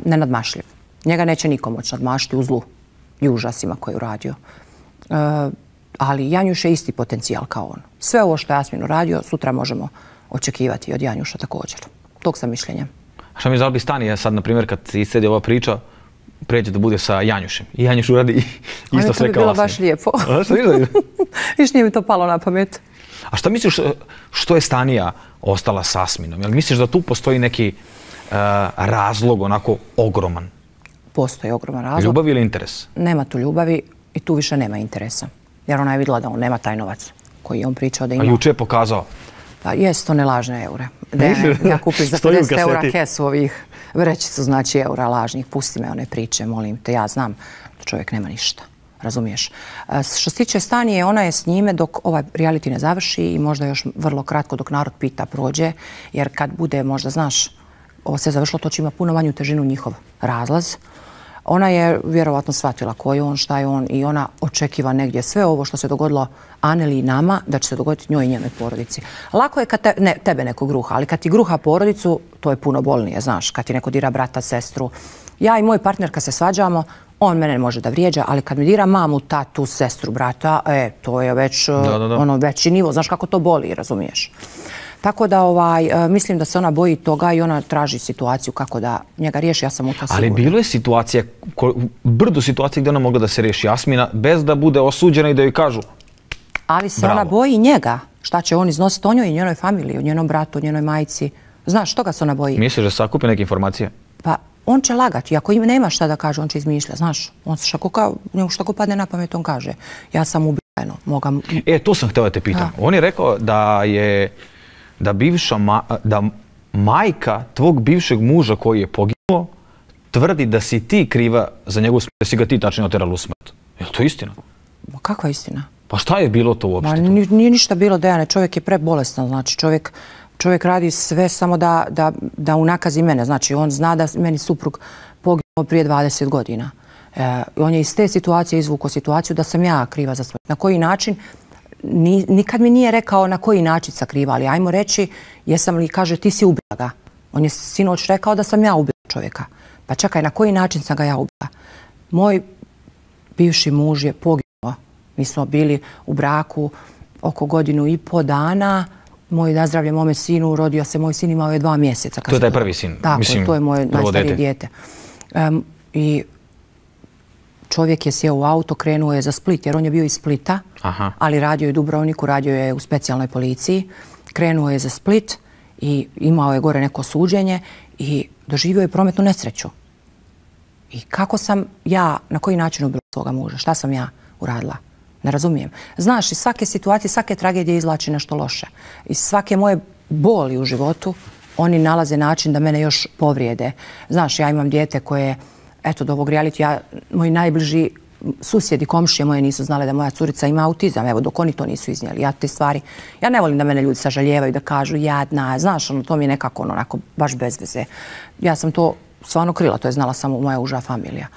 nenadmašljiv. Njega neće niko moći nadmašiti u zlu i užasima koje je uradio. Ali Janjuš je isti potencijal kao on. Sve ovo što je Jasmin uradio, sutra možemo očekivati od Janjuša također. Tog sam mišljenja. A šta mi zalbi stani, sad, na primjer, kad se iscedi ova priča, pređe da bude sa Janjušem. I Janjuš uradi isto sve kao Jasmin. To bi bilo baš lijepo. A šta viš? Viš, nije mi to palo na pamet. A šta misliš, što je Stanija ostala s Jasminom? Jel misliš da tu postoji neki razlog onako ogroman? Postoji ogroman razlog. Ljubav ili interes? Nema tu ljubavi i tu više nema interesa. Jer ona je vidjela da on nema taj novac koji je on pričao da ima. A juče je pokazao? Pa jest, one lažne eure. Ja kupim za 50 eura kesu ovih vrećicu, znači eura lažnih. Pusti me one priče, molim te. Ja znam da čovjek nema ništa. Razumiješ? Što se tiče Stanije, ona je s njime dok ovaj reality ne završi i možda još vrlo kratko dok narod pita prođe, jer kad bude, možda znaš, ovo se završilo, to će ima puno manju težinu njihov razlaz. Ona je vjerovatno shvatila ko je on, šta je on i ona očekiva negdje sve ovo što se dogodilo Aneli i nama, da će se dogoditi njoj i njenoj porodici. Lako je kad tebe neko gruha, ali kad ti gruha porodicu, to je puno bolnije, znaš, kad ti neko dira brata, sestru. Ja i moj partner kad se svađamo, on mene može da vrijeđa, ali kad mi dira mamu, tatu, sestru, brata, to je već veći nivo. Znaš kako to boli, razumiješ? Tako da mislim da se ona boji toga i ona traži situaciju kako da njega riješi, ja sam u to sigurna. Ali bilo je situacija, brdo situacija gdje ona mogla da se riješi Jasmina bez da bude osuđena i da joj kažu ali se ona boji njega. Šta će on iznositi o njoj i njenoj familiji, o njenom bratu, o njenoj majci. Znaš, toga se ona boji. Misliš da sakupi neke informacije? Pa on će lagati. Ako im nema šta da kaže, on će izmišljati. Znaš, on se što ko padne na pamet, on kaže. Ja sam ubijeno. To sam htio da te pitam. On je rekao da majka tvog bivšeg muža koji je poginuo tvrdi da si ti kriva za njegovu smrt, da si ga ti tačno oterala u smrt. Je li to istina? Kakva istina? Pa šta je bilo to uopšte? Nije ništa bilo, Dejane. Čovjek je prebolestan. Znači, čovjek radi sve samo da unakazi mene. Znači, on zna da meni suprug poginuo prije 20 godina. On je iz te situacije izvukao situaciju da sam ja kriva za smrt. Na koji način? Nikad mi nije rekao na koji način sakriva, ali ajmo reći, jesam li, kaže, ti si ubila ga. On je sinoć rekao da sam ja ubila čovjeka. Pa čekaj, na koji način sam ga ja ubila? Moj bivši muž je poginuo. Mi smo bili u braku oko 1,5 dana. Moj nazdravlje mome sinu, rodio se moj sin, imao je 2 mjeseca. To je taj prvi sin? Tako, to je moje najstarije dijete. I čovjek je sjeo u auto, krenuo je za Split, jer on je bio iz Splita, ali radio je u Dubrovniku, radio je u specijalnoj policiji. Krenuo je za Split i imao je gore neko suđenje i doživio je prometnu nesreću. I kako sam ja, na koji način ubila svoga muža? Šta sam ja uradila? Ne razumijem. Znaš, iz svake situacije, svake tragedije izvlači nešto loše. Iz svake moje boli u životu oni nalaze način da mene još povrijede. Znaš, ja imam dijete koje, eto, do ovog reality, moji najbliži susjedi, komšije moje nisu znale da moja curica ima autizam, evo, dok oni to nisu iznijeli. Ja te stvari, ja ne volim da mene ljudi sažaljevaju, da kažu jadna, znaš, to mi je nekako onako baš bez veze. Ja sam to stvarno krila, to je znala samo moja uža familija.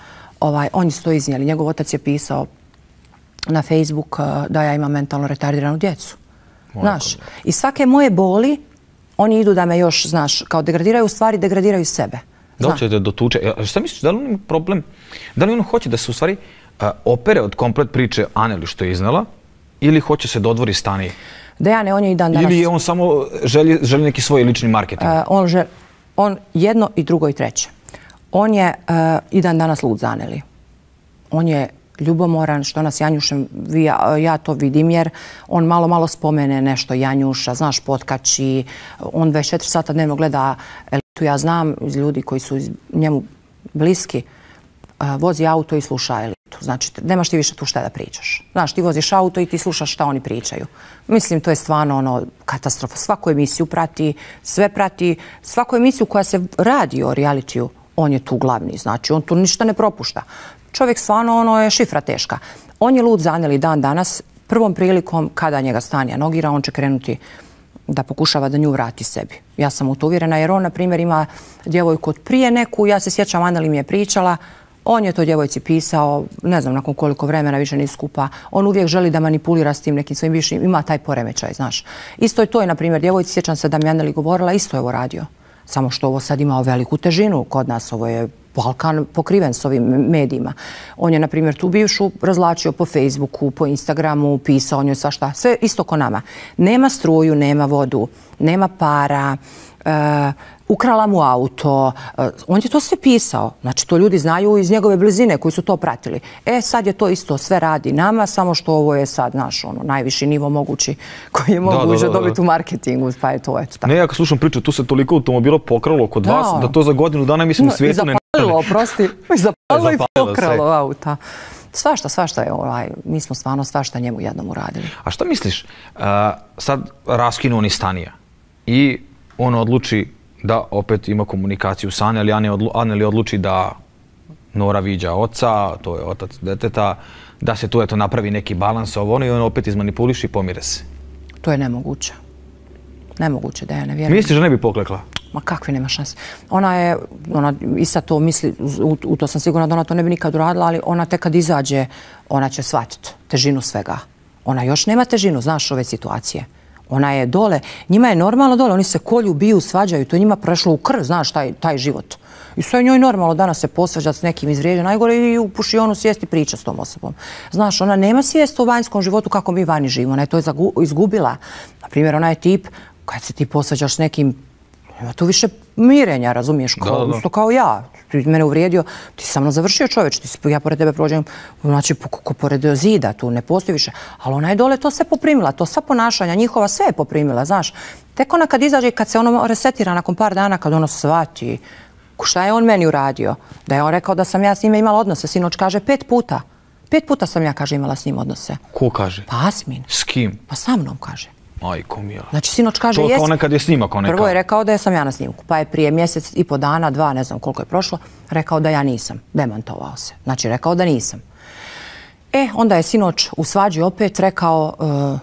Oni su to iznijeli. Njegov otac je pisao na Facebook da ja imam mentalno retardiranu djecu. Znaš, i svake moje boli, oni idu da me još, znaš, kao degradiraju, u stvari degradiraju sebe. Da li će da dotuče? Šta misliš, da li on ima problem? Da li on hoće da se u stvari opere od komplet priče Aneli što je iznala ili hoće se dodvori Stani? Dejane, on je i dan danas... Ili je on samo želi neki svoj lični marketing? On jedno i drugo i treće. On je i dan danas lud za Aneli. On je ljubomoran, što nas Janjušem, ja to vidim jer on malo spomene nešto Janjuša, znaš, potkači, on 24 sata dnevno gleda Elitu. Ja znam iz ljudi koji su njemu bliski, vozi auto i sluša Elitu. Znači, nemaš ti više tu šta da pričaš. Znaš, ti voziš auto i ti slušaš šta oni pričaju. Mislim, to je stvarno katastrofa. Svaku emisiju prati, sve prati, svaku emisiju koja se radi o realitiju, on je tu glavni. Znači, on tu ništa ne propušta. Čovjek stvarno je šifra teška. On je lud za Aneli dan danas. Prvom prilikom kada njega Stanija nogira, on će krenuti da pokušava da nju vrati sebi. Ja sam u to uvjerena jer on, na primjer, ima djevojku od prije neku. Ja se sjećam, Aneli mi je pričala. On je to djevojci pisao, ne znam nakon koliko vremena, više nisu skupa. On uvijek želi da manipulira s tim nekim svojim bivšim. Ima taj poremećaj, znaš. Isto je to, na primjer, djevojci, sjećam se da mi Aneli govorila, isto je ovo radio. Samo što ovo sad ima veliku težinu kod nas. Ovo je Balkan pokriven s ovim medijima. On je, na primjer, tu bivšu razlačio po Facebooku, po Instagramu, pisao njoj svašta. Sve isto ko nama. Nema struju, nema vodu, nema para, ukrala mu auto. On je to sve pisao. Znači, to ljudi znaju iz njegove blizine koji su to pratili. Sad je to isto, sve radi nama, samo što ovo je sad naš najviši nivo mogući koji je moguće dobiti u marketingu. Pa je to, eto tako. Ne, ja kad slušam priču, tu se toliko automobila pokralo kod vas, da to za godinu dana, mislim, u svijetu ne... Zapalilo i pokralo auta. Svašta je mi smo stvarno svašta njemu jednom uradili. A šta misliš, sad raskinu oni Stanija i on odluči da opet ima komunikaciju sa Aneli, Aneli odluči da Nora viđa oca, to je otac deteta, da se tu eto napravi neki balans ovo ono i on opet izmanipuliše i pomire se. To je nemoguće. Nemoguće da ja ne vjerujem. Misliš da ne bi poklekla? Ma kakvi, nema šanse. Ona i sad to misli, u to sam sigurna da ona to ne bi nikad uradila, ali ona tek kad izađe, ona će shvatiti težinu svega. Ona još nema težinu, znaš, ove situacije. Ona je dole, njima je normalno dole, oni se kolju, biju, svađaju, to je njima prešlo u krv, znaš, taj život. I sve je njoj normalno danas se posvađati s nekim izvrijeđa, najgore i u pušionu sjesti priča s tom osobom. Znaš, ona nema svijest o vanjskom životu kako mi vani živimo, ona je to izgubila. Na primjer, ona je tip, kad se ti posvađaš s nekim, nema tu više mirenja, razumiješ, isto kao ja. Ti mene uvrijedio, ti si sa mnom završio čoveč, ja pored tebe prođem, znači pored zida, tu ne postoji više. Ali ona je dole to sve poprimila, to sva ponašanja njihova sve je poprimila, znaš. Tek ona kad izađe i kad se ono resetira nakon par dana, kad ono shvati šta je on meni uradio, da je on rekao da sam ja s njime imala odnose, sinoć kaže 5 puta. 5 puta sam ja, kaže, imala s njim odnose. Ko kaže? Pa Asmin. S kim? Pa sa mnom, kaže. Majko mila. Znači, sinoć kaže, to kao nekad je snimak, kao neka. Prvo je rekao da sam ja na snimku, pa je prije mjesec i po dana, 2, ne znam koliko je prošlo, rekao da ja nisam. Demantovao se. Znači, rekao da nisam. Onda je sinoć u svađi opet rekao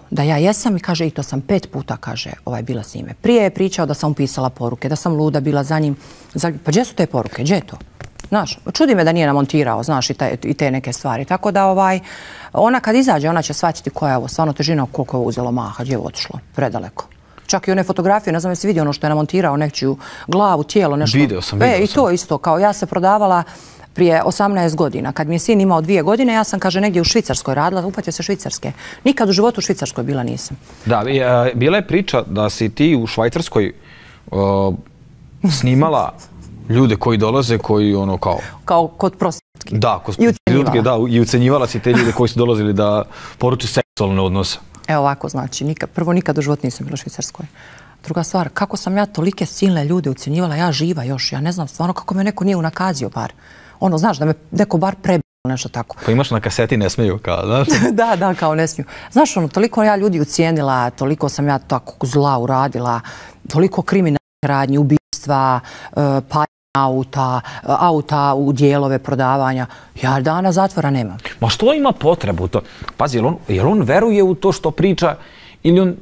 da ja jesam i kaže, i to sam 5 puta, kaže, bila s njime. Prije je pričao da sam upisala poruke, da sam luda bila za njim. Pa gdje su te poruke? Gdje je to? Znaš, čudi me da nije namontirao, znaš, i te neke stvari. Tako da ona kad izađe, ona će shvatiti koja je ovo stvarno težina, koliko je uzelo maha, gdje je otišlo, predaleko. Čak i one fotografije, ne znam jesi vidio ono što je namontirao, nečiju glavu, tijelo, nešto. Vidio sam. I to isto, kao ja se prodavala prije 18 godina. Kad mi je sin imao 2 godine, ja sam, kaže, negdje u Švicarskoj radila, upatio se Švicarske. Nikad u životu u Švicarskoj bila nisam. Da, bila je priča da si ti u Švajcarskoj snimala ljude koji dolaze, koji ono kao... Kao kod prostitutke. Da, kod prostitutke, da, i ucenjivala si te ljude koji su dolazili da poruči seksualne odnose. Evo ovako, znači, prvo nikad u životu nisam bila u Švicarskoj. Druga stvar, kako sam ja tolike silne ljude ucenjivala, ja živa još, ja ne znam stvarno kako me neko nije unakazio bar. Ono, znaš, da me neko bar prebio, nešto tako. Pa imaš na kaseti, ne smiju, kao, znaš? Da, kao ne smiju. Znaš, ono, toliko ja ljudi ucijenila, toliko sam ja tako zla uradila, toliko kriminalnih radnji, ubistva, auta u dijelove prodavanja. Ja dana zatvora nemam. Ma što ima potrebu to? Pazi, jel on veruje u to što priča ili on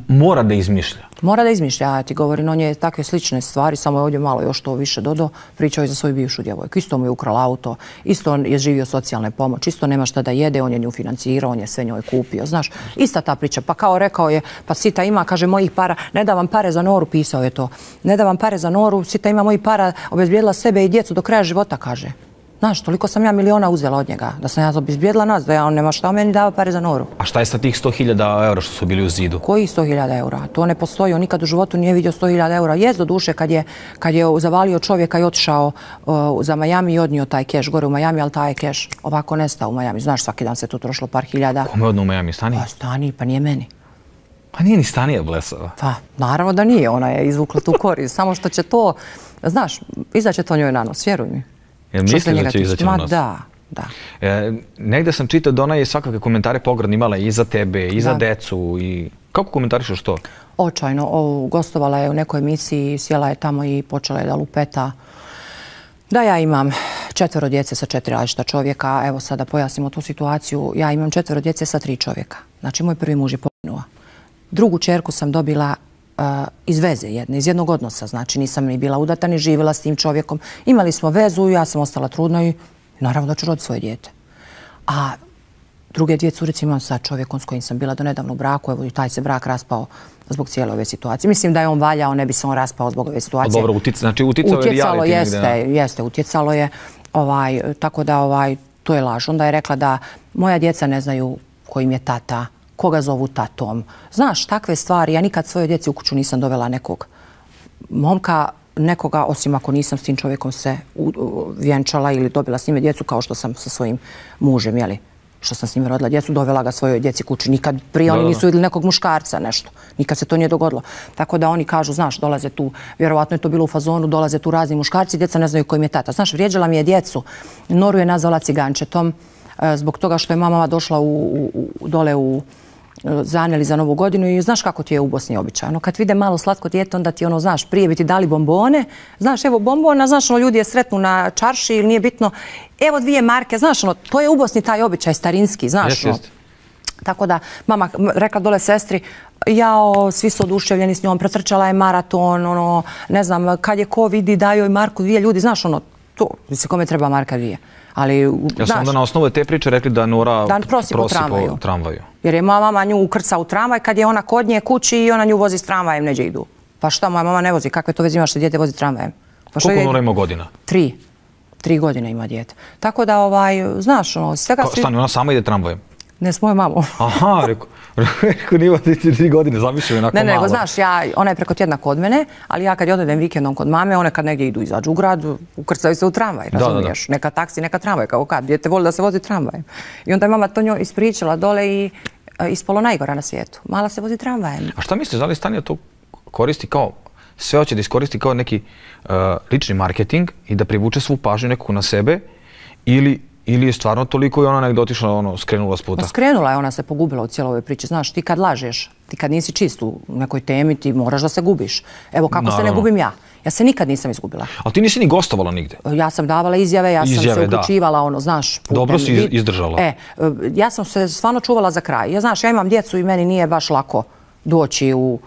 mora da izmišlja. Mora da izmišlja, ja ti govorim, on je takve slične stvari, samo je ovdje malo još to više dodao, pričao je za svoju bivšu djevojku. Isto mu je ukrala auto, isto je živio socijalne pomoći, isto nema šta da jede, on je nju financirao, on je sve njoj kupio, znaš. Ista ta priča, pa kao rekao je, pa Sita ima, kaže, mojih para, ne da vam pare za Noru, pisao je to. Ne da vam pare za Noru, Sita ima mojih para, obezbijedila sebe i djecu do kraja života, kaže. Znaš, toliko sam ja miliona uzela od njega, da sam ja obezbijedila nas, da ja on nema šta o meni dava pare za Noru. A šta je sa tih 100.000 eura što su bili u zidu? Koji 100.000 eura? To ne postoji, on nikad u životu nije vidio 100.000 eura. Jest do duše kad je zavalio čovjeka i otišao za Miami i odnio taj keš gore u Miami, ali taj keš ovako nestao u Miami. Znaš, svaki dan se tu trošilo par hiljada. Kome odno u Miami? Stani? Pa Stani, pa nije meni. Pa nije ni Stanija blesava. Pa, naravno da nije, ona je izvukla tu korist. Samo što će to, znaš, izaće to njoj na nos, vjeruj mi. Jel misliš da će izaći na nos? Da, da. Negde sam čitao da ona je svakakve komentare pogradne imala i za tebe, i za decu. Kako komentarišeš to? Očajno. Gostovala je u nekoj emisiji, sjela je tamo i počela je da lupeta. Da ja imam 4 djece sa 4 različita čovjeka. Evo sada pojasnimo tu situaciju. Ja imam 4 djece sa 3 čovjeka. Znači, moj prvi muž je poginuo. Drugu čerku sam dobila iz veze jedne, iz jednog odnosa. Znači, nisam ni bila udata, ni živjela s tim čovjekom. Imali smo vezu, ja sam ostala trudna i naravno da ću roditi svoje dijete. A druge 2 curice imam sa čovjekom s kojim sam bila do nedavno u braku. Evo i taj se brak raspao zbog cijele ove situacije. Mislim da je on valjao, ne bi se on raspao zbog ove situacije. Dobro, znači utjecalo je reality. Jeste, utjecalo je. Tako da to je laž. Onda je rekla da moja djeca ne znaju kojim je tata, koga zovu tatom. Znaš, takve stvari. Ja nikad svojoj djeci u kuću nisam dovela nekog momka, nekoga, osim ako nisam s tim čovjekom se vjenčala ili dobila s njime djecu, kao što sam sa svojim mužem, jeli, što sam s njime rodila djecu, dovela ga svojoj djeci kući. Nikad prije oni nisu vidjeli nekog muškarca, nešto. Nikad se to nije dogodilo. Tako da oni kažu, znaš, dolaze tu, vjerovatno je to bilo u fazonu, dolaze tu razni muškarci, djeca ne znaju kojim je tata. Znaš, vrijeđala mi je djecu. Noru je nazvala cigančetom zbog toga što je mama došla dole u zaneli za Novu godinu i znaš kako ti je u Bosni običajno. Kad vide malo slatko dijete, onda ti znaš, prije bi ti dali bombone. Znaš, evo bombona, znaš, ljudi je sretnu na čarši ili nije bitno. Evo 2 marke, znaš, to je u Bosni taj običaj starinski, znaš. Tako da, mama rekla dole sestri, svi su oduševljeni s njom, pretrčala je maraton, ne znam, kad je ko vidi, daju joj marku 2, ljudi, znaš, to, se kome treba marka 2. Ja sam onda na osnovu te priče rekli da Nora prosi po tramvaju. Jer je moja mama nju ukrca u tramvaj kad je ona kod nje kući i ona nju vozi s tramvajem, neđe idu. Pa šta, moja mama ne vozi? Kakve to veze ima što dijete vozi tramvajem? Koliko Nora ima godina? 3 godine ima dijete. Tako da, znaš, svega svi... Stani, ona sama ide tramvajem? Ne, s mojom mamom. Aha, rekao, nije vozi 3 godine, zamišljaju onako malo. Ne, nego, znaš, ona je preko tjedna kod mene, ali ja kad je odem vikendom kod mame, one kad negdje izađu u grad, ukrcaju se u tramvaj, razumiješ? Neka taksi, neka tramvaj, kao kad, dijete voli da se vozi tramvajem. I onda je mama to njoj ispričala dole i ispalo najgora na svijetu. Mala se vozi tramvajem. A šta misliš, da li Stanija to koristi kao, sve hoće da iskoristi kao neki lični marketing i da privuče svu pažnju nekako na sebe ili je stvarno toliko i ona negdje otišla, skrenula s puta? Skrenula je, ona se pogubila u cijeloj ovoj priči. Znaš, ti kad lažeš, ti kad nisi čist u nekoj temi, ti moraš da se gubiš. Evo kako se ne gubim ja. Ja se nikad nisam izgubila. Ali ti nisi ni gostovala nigde? Ja sam davala izjave, ja sam se uključivala, znaš... Dobro si izdržala. Ja sam se stvarno čuvala za kraj. Ja, znaš, ja imam djecu i meni nije baš lako doći u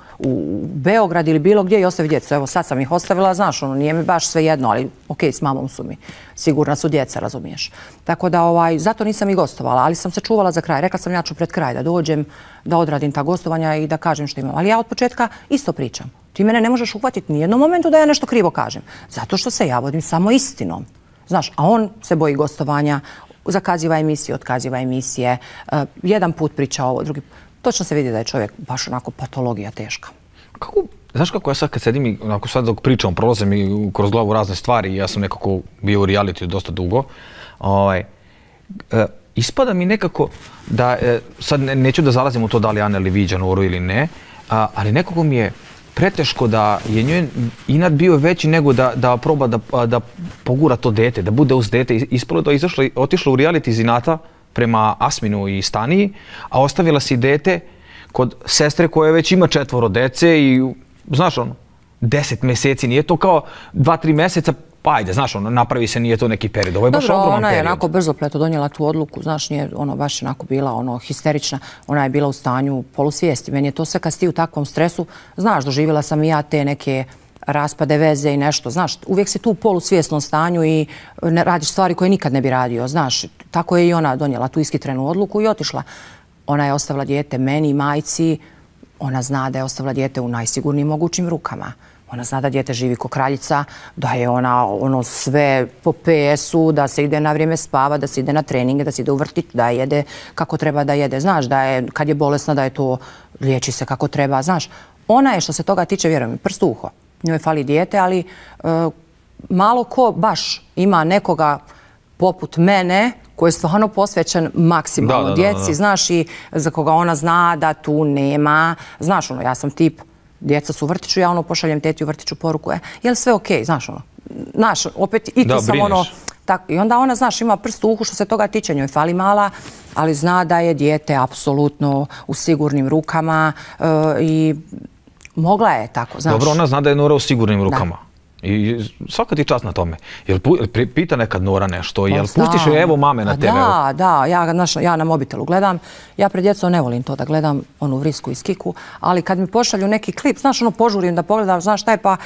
Beograd ili bilo gdje i ostaviti djecu. Evo sad sam ih ostavila, znaš, nije mi baš sve jedno, ali okej, s mamom su mi. Sigurna su djeca, razumiješ. Tako da, zato nisam i gostovala, ali sam se čuvala za kraj. Rekla sam ja ću pred kraj da dođem, da odradim ta gostovanja i da kažem što imam. Ali ja od početka isto pričam. Ti mene ne možeš uhvatiti ni jednom momentu da ja nešto krivo kažem. Zato što se ja vodim samo istinom. Znaš, a on se boji gostovanja, zakaziva emisije, otkaziva emisije, jedan put priča ovo, drugi put. Točno se vidi da je čovjek baš onako patologija teška. Znaš kako ja sad kad sedim i sad dok pričam, prolaze mi kroz glavu razne stvari, ja sam nekako bio u realitiju dosta dugo, ispada mi nekako da, sad neću da zalazim u to da li Aneli viđa Noru ili ne, ali nekako mi je preteško da je njoj inat bio veći nego da proba da pogura to dete, da bude uz dete. Ispalo da je otišla u reality iz inata prema Asminu i Staniji, a ostavila si dete kod sestre koja već ima 4 dece i, znaš, 10 mjeseci, nije to kao 2-3 mjeseca, pa ajde, znaš, napravi se, nije to neki period. Ovo je baš Dobro, ogroman ona je period. onako brzopleto donijela tu odluku, znaš, nije baš onako bila histerična. Ona je bila u stanju polusvijesti. Meni je to sve kad si ti u takvom stresu, znaš, doživjela sam i ja te neke raspade veze i nešto, znaš, uvijek si tu u polusvjesnom stanju i radiš stvari koje nikad ne bi radio, znaš. Tako je i ona donijela tu ishitrenu odluku i otišla. Ona je ostavila dijete meni, majci, ona zna da je ostavila dijete u najsigurnijim mogućim rukama. Ona zna da dijete živi ko kraljica, da je ona sve po PS-u, da se ide na vrijeme spava, da se ide na treninge, da se ide u vrtić, da jede kako treba da jede. Znaš, da je, kad je bolesna, da je to liječi se kako treba, znaš. Ona je, što se toga tiče, vjerujem mi, prst u uho. Njoj fali dijete, ali malo ko baš ima nekoga poput mene koji je stvarno posvećen maksimalno djeci, znaš, i za koga ona zna da tu nema. Znaš, ja sam tip, djeca su u vrtiću, ja pošaljem teti u vrtiću poruku, je li sve okej, znaš, znaš, opet i tu sam i onda ona, znaš, ima prst u uhu što se toga tiče, njoj fali mala, ali zna da je dijete apsolutno u sigurnim rukama i mogla je tako, znaš. Dobro, ona zna da je Nora u sigurnim rukama. I svaka ti čast na tome. Jel pita nekad Nora nešto? Jel pustiš joj evo mame na TV? Da, ja na mobitelu gledam. Ja pred djecom ne volim to da gledam, onu vrisku iz Kiku, ali kad mi pošalju neki klip, znaš, požurim da pogledam, znaš šta je, pa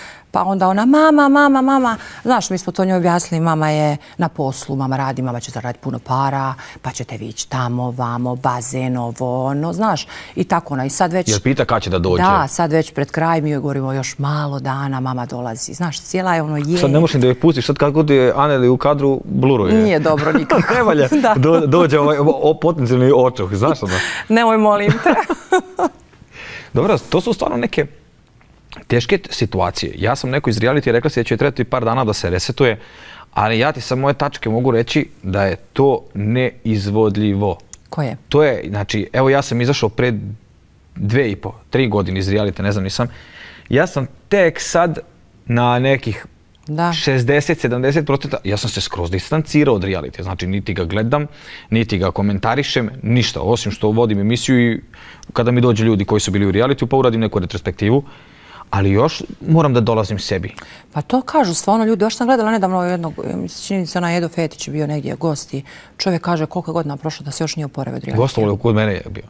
onda ona mama. Znaš, mi smo to njoj objasnili, mama je na poslu, mama radi, mama će zaraditi puno para, pa ćete vi ići tamo, vamo, bazen, ovo, ono, znaš. I tako ona. I sad već... Jel pita kad će da dođe? Da, sad već pred kraj mi joj govorimo još malo dana, mama dolazi. Znaš, cijela je ono je... Sad ne možem da joj pustiš, sad kako ti je Aneli u kadru bluruje. Nije dobro nikako. Ne valja, dođe potencijalni očuh, znaš ono? Nemoj, molim te. Dobro, to su stvarno neke teške situacije. Ja sam neko iz reality rekla si da će trebati par dana da se resetuje, ali ja ti sa moje tačke mogu reći da je to neizvodljivo. Koje? To je, znači, evo ja sam izašao pre 2,5, 3 godine iz reality, ne znam nisam. Ja sam tek sad na nekih 60-70%, ja sam se skroz distancirao od reality, znači niti ga gledam, niti ga komentarišem, ništa, osim što vodim emisiju i kada mi dođu ljudi koji su bili u realityu pa uradim neku retrospektivu, ali još moram da dolazim sebi. Pa to kažu stvarno ljudi, još sam gledala nedavno jednog, čini se ona Edo Fetić je bio negdje gost i čovjek kaže koliko je godina prošlo da se još nije oporavio od reality. Gostovali kod mene je bio.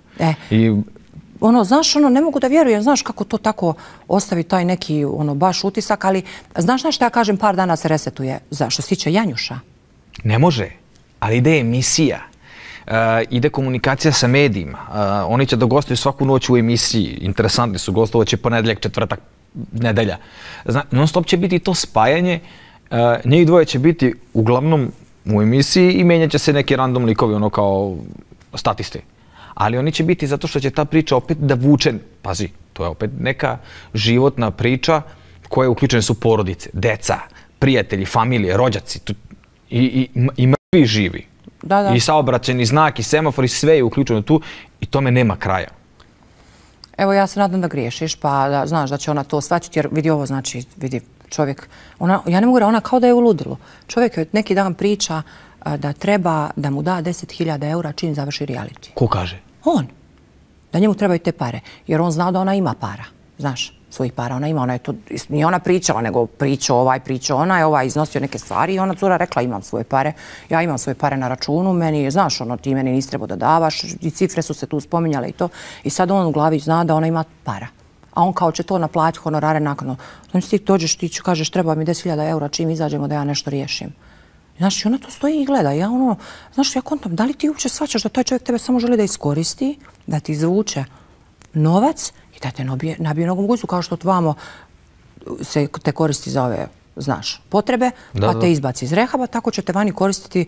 Znaš, ne mogu da vjerujem, znaš kako to tako ostavi taj neki, baš utisak, ali znaš šta ja kažem, par dana se resetuje. Što se tiče Janjuša? Ne može, ali ide emisija, ide komunikacija sa medijima, oni će da gostuju svaku noć u emisiji, interesantni su, gostovaće ponedjeljak, četvrtak, nedelja. Non stop će biti to spajanje, njih dvoje će biti uglavnom u emisiji i menjat će se neki random likovi, kao statisti. Ali oni će biti zato što će ta priča opet da vuče, pazi, to je opet neka životna priča koja uključene su porodice, deca, prijatelji, familije, rođaci i mrtvi živi. I saobraćajni znak i semafor i sve je uključeno tu i tome nema kraja. Evo ja se nadam da griješiš pa da znaš da će ona to shvatiti jer vidi ovo, znači vidi čovjek, ja ne mogu da ona kao da je u ludilu. Čovjek je neki dan priča da treba da mu da 10.000 eura čim završi reality. Ko kaže? On. Da njemu trebaju te pare. Jer on zna da ona ima para. Znaš, svojih para ona ima. Ona je to, nije ona pričala, nego pričao ovaj, pričao ona je ovaj iznosio neke stvari i ona cura rekla imam svoje pare. Ja imam svoje pare na računu, meni, znaš, ti meni nisi trebao da davaš i cifre su se tu spominjale i to. I sad on u glavi zna da ona ima para. A on kao će to naplatiti honorare nakon. Znači ti dođeš, ti kažeš treba mi 10.000 eura čim izađemo da ja nešto riješim. Znaš, i ona to stoji i gleda. Ja znaš, ja kontam, da li ti uopće shvaćaš da taj čovjek tebe samo želi da iskoristi, da ti izvuče novac i da te nabije nogom guzu kao što tvamo se te koristi za ove, znaš, potrebe, pa te izbaci iz rehaba, tako će te vani koristiti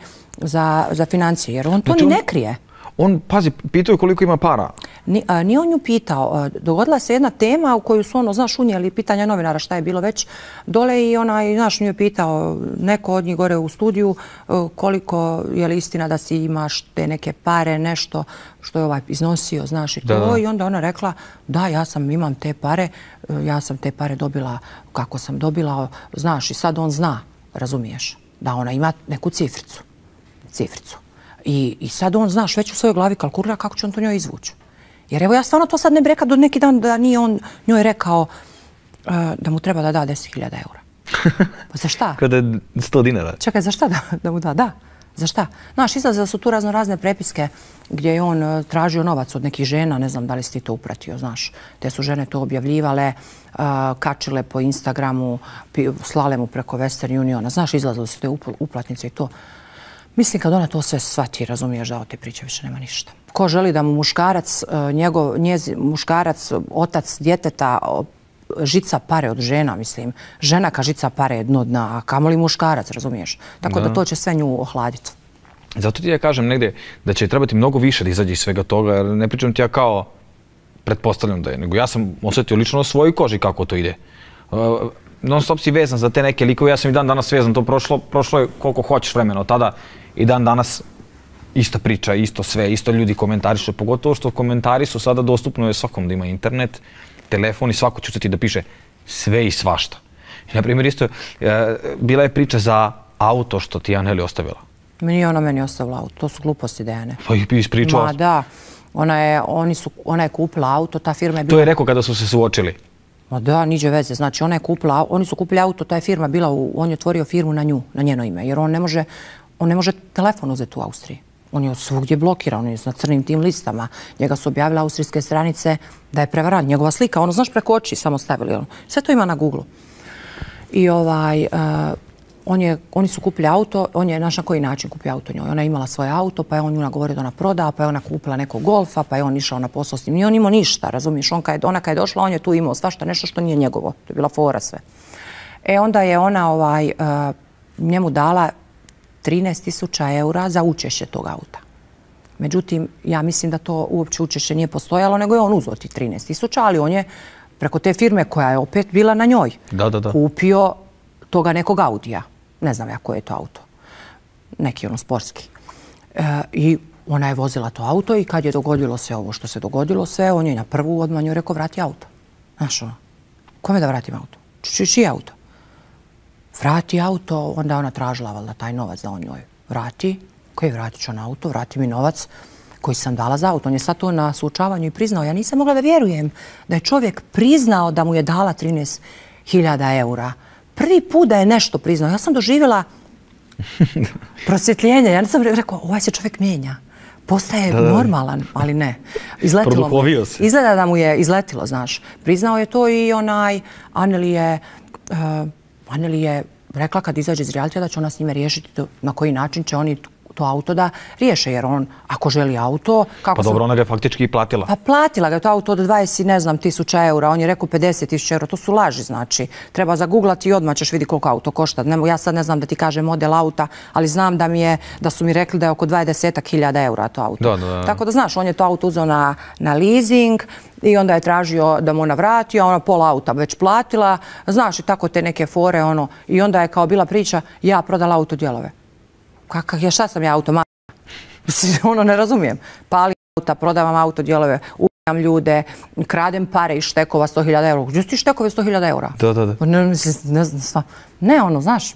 za financije, jer on to ni ne krije. On, pazi, pitao je koliko ima para. Nije on nju pitao. Dogodila se jedna tema u koju su znaš, unijeli pitanja novinara šta je bilo već dole i znaš, nju je pitao neko od njih gore u studiju koliko je li istina da si imaš te neke pare, nešto što je ovaj iznosio, znaš i to. I onda ona rekla da, imam te pare, ja sam te pare dobila kako sam dobila, znaš, i sad on zna, razumiješ, da ona ima neku cifricu. I sad on, znaš, već u svojoj glavi kalkulira kako će on to njoj izvući. Jer evo ja stvarno to sad ne bi rekao do neki dan da nije on njoj rekao da mu treba da da 10.000 eura. Pa za šta? Kada je 100 dinara. Čekaj, za šta da mu da? Da. Za šta? Znaš, izlaze su tu razne prepiske gdje je on tražio novac od nekih žena, ne znam da li si ti to upratio, znaš. Te su žene to objavljivale, kačile po Instagramu, slale mu preko Western Uniona, znaš, izlazile su te uplatnice i to. Mislim, kad ona to sve shvati, razumiješ da od te priče više nema ništa. Ko želi da mu muškarac, otac djeteta, žica pare od žena, mislim. Žena ka žica pare je dno dna, a kamoli muškarac, razumiješ? Tako da to će sve nju ohladiti. Zato ti ja kažem negdje da će trebati mnogo više da izađe iz svega toga, jer ne pričam ti ja kao pretpostavljam da je, nego ja sam osjetio lično na svojoj koži kako to ide. Non stop si vezan za te neke likove, ja sam i dan danas vezan, to prošlo je koliko hoćeš vremena od tada i dan danas ista priča, isto sve, isto ljudi komentarišu, pogotovo što komentari su sada dostupno je svakom da ima internet, telefon i svako će ustati da piše sve i svašta. I, na primjer, isto bila je priča za auto što ti je Aneli ostavila. Nije ona meni ostavila auto, to su gluposti Dejane. Pa i ispričala. Ma da, ona je kupila auto, ta firma je bila... To je rekao kada su se suočili. Ma da, niđe veze. Znači, oni su kupili auto, ta je firma bila, on je otvorio firmu na nju, na njeno ime, jer on ne može telefon uzeti u Austriji. On je svugdje blokiran, on je na crnim tim listama. Njega su objavile austrijske stranice da je prevarant. Njegova slika, ono, znaš, preko oči samo stavili. Sve to ima na Google. I oni su kupili auto, on je, znaš na koji način kupio auto njoj. Ona je imala svoje auto, pa je on nju nagovorio da ona proda, pa je ona kupila nekog Golfa, pa je on išao na posao s njim. Nije on imao ništa, razumiješ? Ona kad je došla, on je tu imao svašta nešto što nije njegovo. To je bila fora sve. Onda je ona njemu dala 13.000 eura za učešće tog auta. Međutim, ja mislim da to uopće učešće nije postojalo, nego je on uzeo ti 13.000, ali on je preko te firme koja je opet bila na njoj kupio toga nekog Audija. Ne znam ja koji je to auto. Neki ono sportski. I ona je vozila to auto i kad je dogodilo se ovo što se dogodilo sve, on je na prvu odmah njoj rekao vrati auto. Znaš ono, kome da vratim auto? Čiji auto? Vrati auto, onda ona tražila valjda taj novac da on njoj vrati. Koji vratit ću na auto, vrati mi novac koji sam dala za auto. On je sad to na suočavanju i priznao. Ja nisam mogla da vjerujem da je čovjek priznao da mu je dala 13.000 eura. Prvi put da je nešto priznao. Ja sam doživjela prosvjetljenje. Ja nisam rekao, ovaj se čovjek mijenja. Postaje normalan, ali ne. Izletilo mu. Izgleda da mu je izletilo, znaš. Priznao je to i Aneli je rekla kad izađe iz realitija da će ona s njime riješiti na koji način će oni to auto da riješe, jer on, ako želi auto... Pa dobro, ona ga je faktički i platila. Pa platila ga je to auto od 20, ne znam, 1000 eura, on je rekao 50.000 eura, to su laži, znači. Treba zagooglati i odmah ćeš vidjeti koliko auto košta. Ja sad ne znam da ti kažem model auta, ali znam da su mi rekli da je oko 20.000 eura to auto. Tako da znaš, on je to auto uzeo na leasing i onda je tražio da mu ona vrati, a ona pola auta već platila, znaš, i tako te neke fore, i onda je kao bila priča, ja prodala auto dijelove. Šta sam ja automat? Ne razumijem. Palim auta, prodavam auto dijelove, ubijam ljude, kradem pare iz štekova 100.000 eura. Gdje su ti štekove 100.000 eura? Ne, znaš,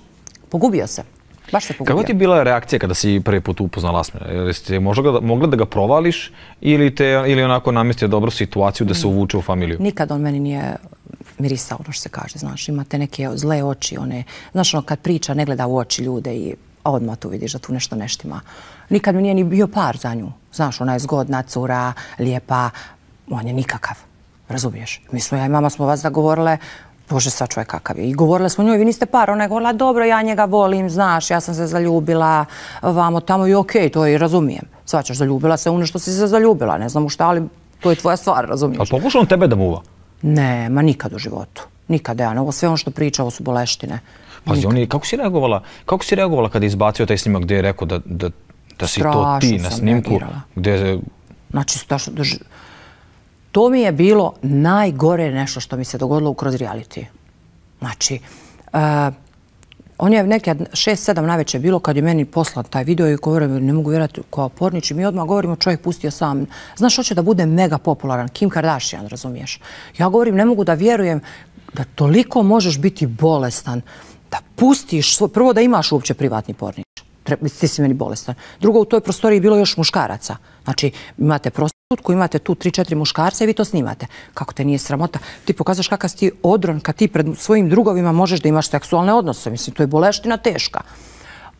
pogubio se. Baš se pogubio. Kako ti je bila reakcija kada si prvi put upoznala Asmira? Jeste ti mogla da ga provališ ili onako namestio dobru situaciju da se uvuče u familiju? Nikad on meni nije mirisao, ono što se kaže, znaš. Imate neke zle oči, znaš, kad priča ne gleda u oči ljude i odmah tu vidiš da tu nešto neštima. Nikad mi nije ni bio par za nju. Znaš, ona je zgodna, cura, lijepa. On je nikakav. Razumiješ? Mi smo, ja i mama smo vas zagovorile, Bože, sad čovjek kakav je. I govorile smo njoj, vi niste par. Ona je govorila, dobro, ja njega volim, znaš, ja sam se zaljubila vamo tamo i okej, to i razumijem. Svačaš, zaljubila se u nešto si se zaljubila. Ne znam u šta, ali to je tvoja stvar, razumiješ? Ali pokušao on tebe da muva? Ne, ma nikad u životu. Nikad, Dejan. Ovo sve ono što priča, ovo su boleštine. Pazi, kako si reagovala kada je izbacio taj snimak gdje je rekao da si to ti na snimku? Znači, to mi je bilo najgore nešto što mi se dogodilo kroz reality. Znači, on je neke 6-7 navečer bilo kad je meni poslan taj video i govorio, ne mogu vjerati kao pornič i mi odmah govorimo, čovjek pustio sam. Znaš, hoće da bude mega popularan, Kim Kardashian, razumiješ? Ja govorim, ne mogu da vjerujem da toliko možeš biti bolestan, da pustiš, prvo da imaš uopće privatni pornič. Ti si meni bolestan. Drugo, u toj prostoriji bilo još muškaraca. Znači, imate prostor trenutku imate tu 3-4 muškarca i vi to snimate. Kako te nije sramota? Ti pokazaš kakav si ti odron kad ti pred svojim drugovima možeš da imaš seksualne odnose. Mislim, to je boleština teška.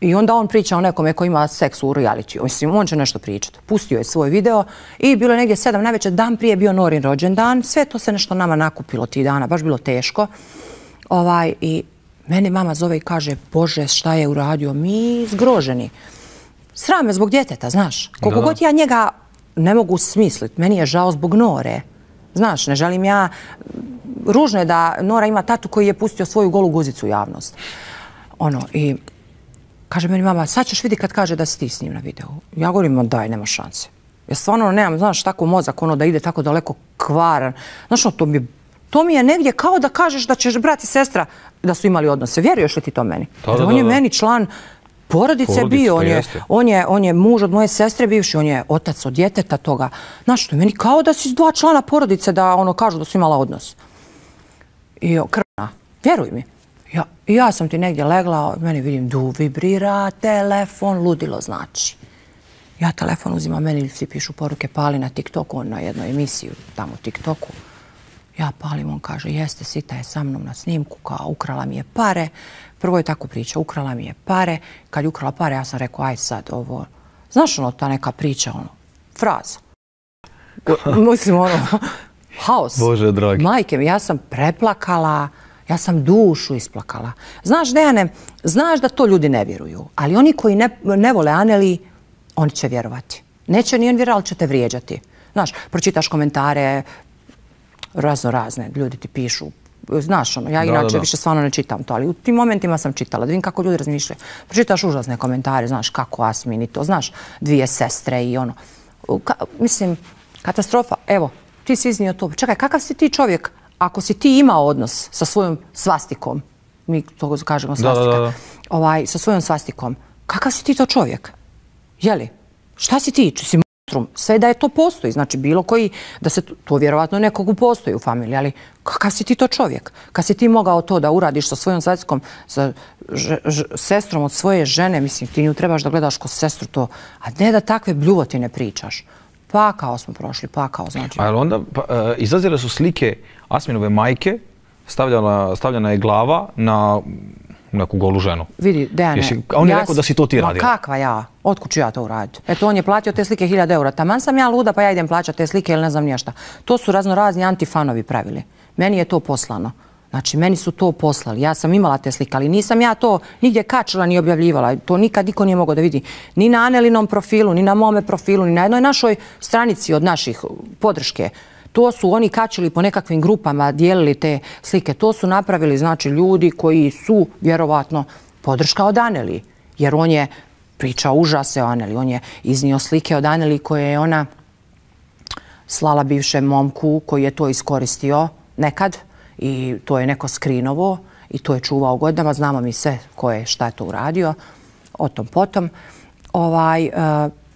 I onda on priča o nekome ko ima seks u realitiju. Mislim, on će nešto pričati. Pustio je svoj video i bilo je negdje 7 navečer, dan prije bio Norin rođendan. Sve to se nešto nama nakupilo tih dana, baš bilo teško. I meni mama zove i kaže, Bože, šta je uradio? Mi zgroženi. Sram me zbog djeteta, znaš. Koliko god ja njega ne mogu smisliti, meni je žao zbog Nore. Znaš, ne želim ja... Ružno je da Nora ima tatu koji je pustio svoju golu guzicu u javnost. I kaže meni mama, sad ćeš vidi kad kaže da si ti s njim na videu. Ja govorim, daj, nema šanse. Ja stvarno nemam, znaš, tako mozak, da ide tako daleko kvaran. Znaš, to mi je negdje kao da kažeš da ćeš brat i sestra da su imali odnose. Vjeruješ li ti to meni? Jer on je meni član porodice bio. On je muž od moje sestre bivši, on je otac od djeteta toga. Znaš, to je meni kao da si 2 člana porodice da kažu da su imala odnos. I krvna, vjeruj mi. Ja sam ti negdje legla, meni vidim vibrira telefon, ludilo znači. Ja telefon uzimam, meni svi pišu poruke, pali na TikToku, on na jednoj emisiji tamo u TikToku. Ja palim, on kaže, jeste, Sita je sa mnom na snimku, kao ukrala mi je pare. Prvo je tako priča, ukrala mi je pare. Kad je ukrala pare, ja sam rekao, aj sad ovo. Znaš ta neka priča, fraza. Mislim, haos. Bože dragi. Majke mi, ja sam preplakala, ja sam dušu isplakala. Znaš, Dejane, znaš da to ljudi ne vjeruju, ali oni koji ne vole Anneli, oni će vjerovati. Neće ni on vjerovati, ali će te vrijeđati. Znaš, pročitaš komentare, razne, ljudi ti pišu. Znaš, ja inače više stvarno ne čitam to, ali u tim momentima sam čitala, da vidim kako ljudi razmišljaju. Pročitaš užasne komentare, znaš, kako Asmin i to, znaš, 2 sestre i mislim, katastrofa. Evo, ti si iznio to. Čekaj, kakav si ti čovjek ako si ti imao odnos sa svojom svastikom, mi to kažemo svastika, sa svojom svastikom, kakav si ti to čovjek? Jeli? Šta si ti? Či si monstrum? Sve da je to postoji, znači bilo koji, da se to vjerovatno nekog postoji u familiji, ali kakav si ti to čovjek? Kad si ti mogao to da uradiš sa svojom svastikom, sa sestrom od svoje žene, mislim, ti nju trebaš da gledaš ko sestru to, a ne da takve bljuvotine pričaš. Pakao smo prošli, znači. Ali onda izlazile su slike Asminove majke, stavljena je glava na neku golu ženu. Vidi, Dejane, on je rekao da si to ti radila. Ma kakva ja? Otkud ću ja to uraditi? Eto, on je platio te slike 1000 eura. Taman sam ja luda pa ja idem plaćati te slike ili ne znam niješta. To su razni antifanovi pravili. Meni je to poslano. Znači, meni su to poslali. Ja sam imala te slike, ali nisam ja to nigdje kačila ni objavljivala. To nikad niko nije mogao da vidi. Ni na Annelinom profilu, ni na mome profilu, ni na jednoj našoj stranici od naših podrške. To su oni kačili po nekakvim grupama, dijelili te slike. To su napravili, znači, ljudi koji su vjerovatno podrška od Anneli. Jer on je pričao užase o Anneli. On je iznio slike od Anneli koje je ona slala bivšem momku koji je to iskoristio nekad. I to je neko skrinovo i to je čuvao godinama. Znamo mi sve ko je šta je to uradio. O tom potom.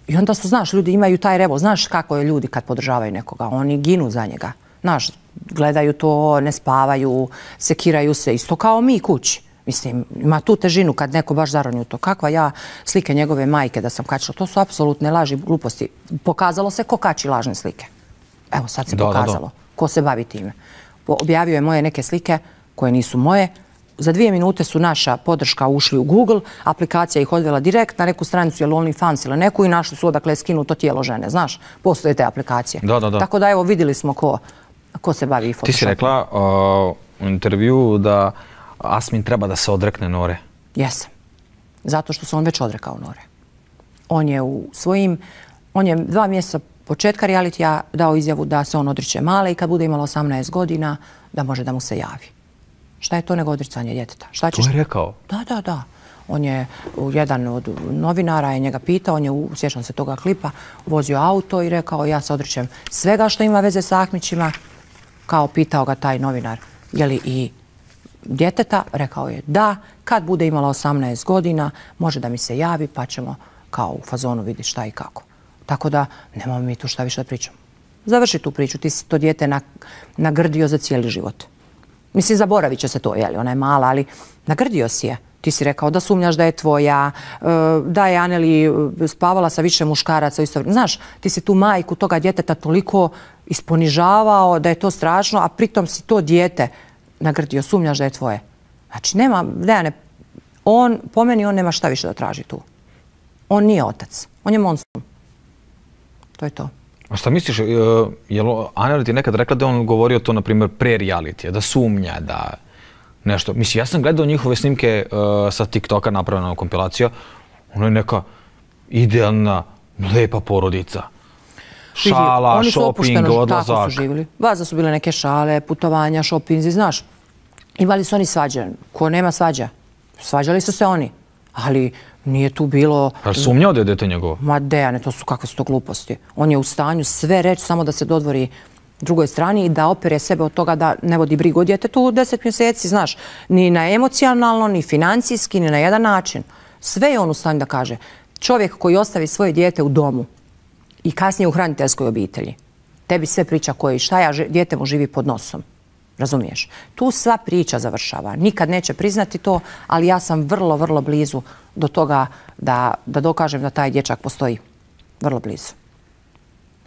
I onda su, znaš, ljudi imaju taj revo. Znaš kako je ljudi kad podržavaju nekoga. Oni ginu za njega. Znaš, gledaju to, ne spavaju, sekiraju se. Isto kao mi kući. Mislim, ima tu težinu kad neko baš zaroni u to. Kakva ja slike njegove majke da sam kačila. To su apsolutne laži, gluposti. Pokazalo se ko kači lažne slike. Evo, sad se pokazalo. Ko se bavi time. Objavio je moje neke slike koje nisu moje. Za 2 minute su naša podrška ušli u Google, aplikacija ih odvela direkt na neku stranicu ili OnlyFans ili neku i našli su odakle je skinuto tijelo žene. Znaš, postoje te aplikacije. Tako da evo vidjeli smo ko se bavi Photoshopom. Ti si rekla u intervju da Asmin treba da se odrekne Nore. Jesam. Zato što se on već odrekao Nore. On je 2 mjeseca početka realitija dao izjavu da se on odriče Male i kad bude imala 18 godina da može da mu se javi. Šta je to nego odricanje djeteta? To je rekao? Da. On je, jedan od novinara je njega pitao, on je, sjećam se toga klipa, vozio auto i rekao ja se odričem svega što ima veze sa Ahmićima. Kao pitao ga taj novinar, je li i djeteta? Rekao je da, kad bude imala 18 godina može da mi se javi pa ćemo kao u fazonu vidjeti šta i kako. Tako da nemamo mi tu šta više da pričamo. Završi tu priču, ti si to dijete nagrdio za cijeli život. Mislim, zaboravit će se to, jeli, ona je mala, ali nagrdio si je. Ti si rekao da sumnjaš da je tvoja, da je Aneli spavala sa više muškaraca u isto vrijeme. Znaš, ti si tu majku toga djeteta toliko isponižavao da je to strašno, a pritom si to dijete nagrdio, sumnjaš da je tvoje. Znači, nema, Dejane, po meni on nema šta više da traži tu. On nije otac, on je monstrum. To je to. A šta misliš, je li Aneli ti nekad rekla da je on govorio to, na primjer, pre realitija, da sumnja, da nešto? Mislim, ja sam gledao njihove snimke sa TikToka, napravljena kompilacija, ono je neka idealna, lepa porodica. Šala, šoping, odlazak. Tako su živjeli. Valjda su bile neke šale, putovanja, šopinzi, znaš. Imali su oni svađe. Ko nema svađa? Svađali su se oni. Ali nije tu bilo... A sumnjao da je dete njegovo? Ma Dejane, kakve su to gluposti. On je u stanju sve reći samo da se dodvori drugoj strani i da opere sebe od toga da ne vodi brigu o djetetu 10 mjeseci, znaš. Ni na emocionalno, ni financijski, ni na jedan način. Sve je on u stanju da kaže. Čovjek koji ostavi svoje dijete u domu i kasnije u hraniteljskoj obitelji, tebi sve priča koji šta ja, dijete mu živi pod nosom. Razumiješ? Tu sva priča završava. Nikad neće priznati to, ali ja sam vrlo, vrlo blizu do toga da dokažem da taj dječak postoji. Vrlo blizu.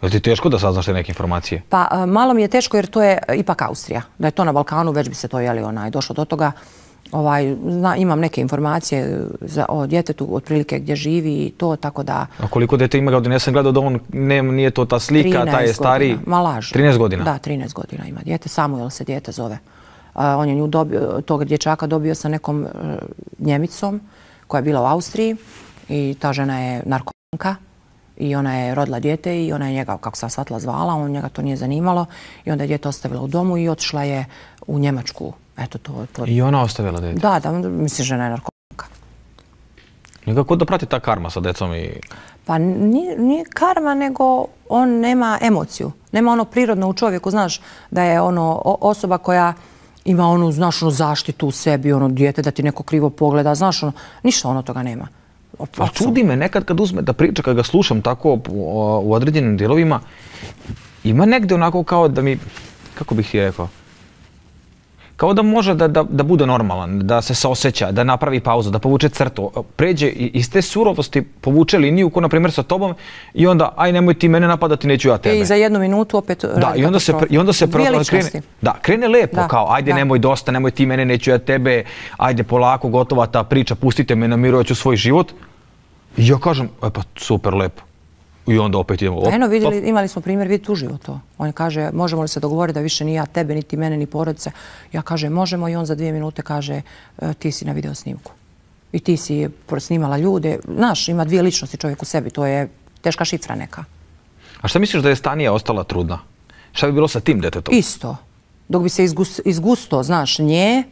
Je ti teško da saznaš te neke informacije? Pa malo mi je teško jer to je ipak Austrija. Da je to na Balkanu, već bi se to došlo do toga. Imam neke informacije o djetetu, otprilike gdje živi i to, tako da... A koliko djete ima godina? Ja sam gledao da on nije to ta slika, taj je stariji... Ma laž. 13 godina? Da, 13 godina ima djete. Samuel se djete zove. On je nju dobio, tog dječaka dobio sa nekom Njemicom koja je bila u Austriji i ta žena je narkomanka i ona je rodila dijete i ona je njega, kako sam shvatila, zvala, on njega to nije zanimalo i onda je dijete ostavila u domu i otišla je u Njemačku. Eto to. I ona ostavila dete? Da, mislim, žena je narkomanka. Kako da prati ta karma sa decom i... Pa nije karma, nego on nema emociju. Nema ono prirodno u čovjeku, znaš, da je ono osoba koja ima onu, znaš, zaštitu u sebi, ono dijete da ti neko krivo pogleda, znaš, ništa ono toga nema. A čudi me nekad kad uzme da priča, kad ga slušam tako u određenim dijelovima, ima negdje onako kao da mi, kako bih ti rekao, kao da može da bude normalan, da se saoseća, da napravi pauzu, da povuče crtu, pređe iz te surovosti, povuče liniju, ko na primjer sa tobom, i onda, aj nemoj ti mene napadati, neću ja tebe. I za 1 minutu opet radi katastrofu. I onda se krene lepo, kao ajde nemoj dosta, nemoj ti mene, neću ja tebe, ajde polako, gotova ta priča, pustite me na miru, ja ću svoj život. I ja kažem, pa super, lepo. I onda opet idemo. Imali smo primjer, vidi tuživo to. On kaže, možemo li se dogovoriti da više ni ja tebe, niti mene, ni porodice. Ja kažem, možemo, i on za 2 minute kaže, ti si na video snimku. I ti si snimala ljude. Znaš, ima 2 ličnosti čovjek u sebi, to je teška šifra neka. A šta misliš da je Stanija ostala trudna? Šta bi bilo sa tim detetom? Isto. Dok bi se izgusto, znaš, nje,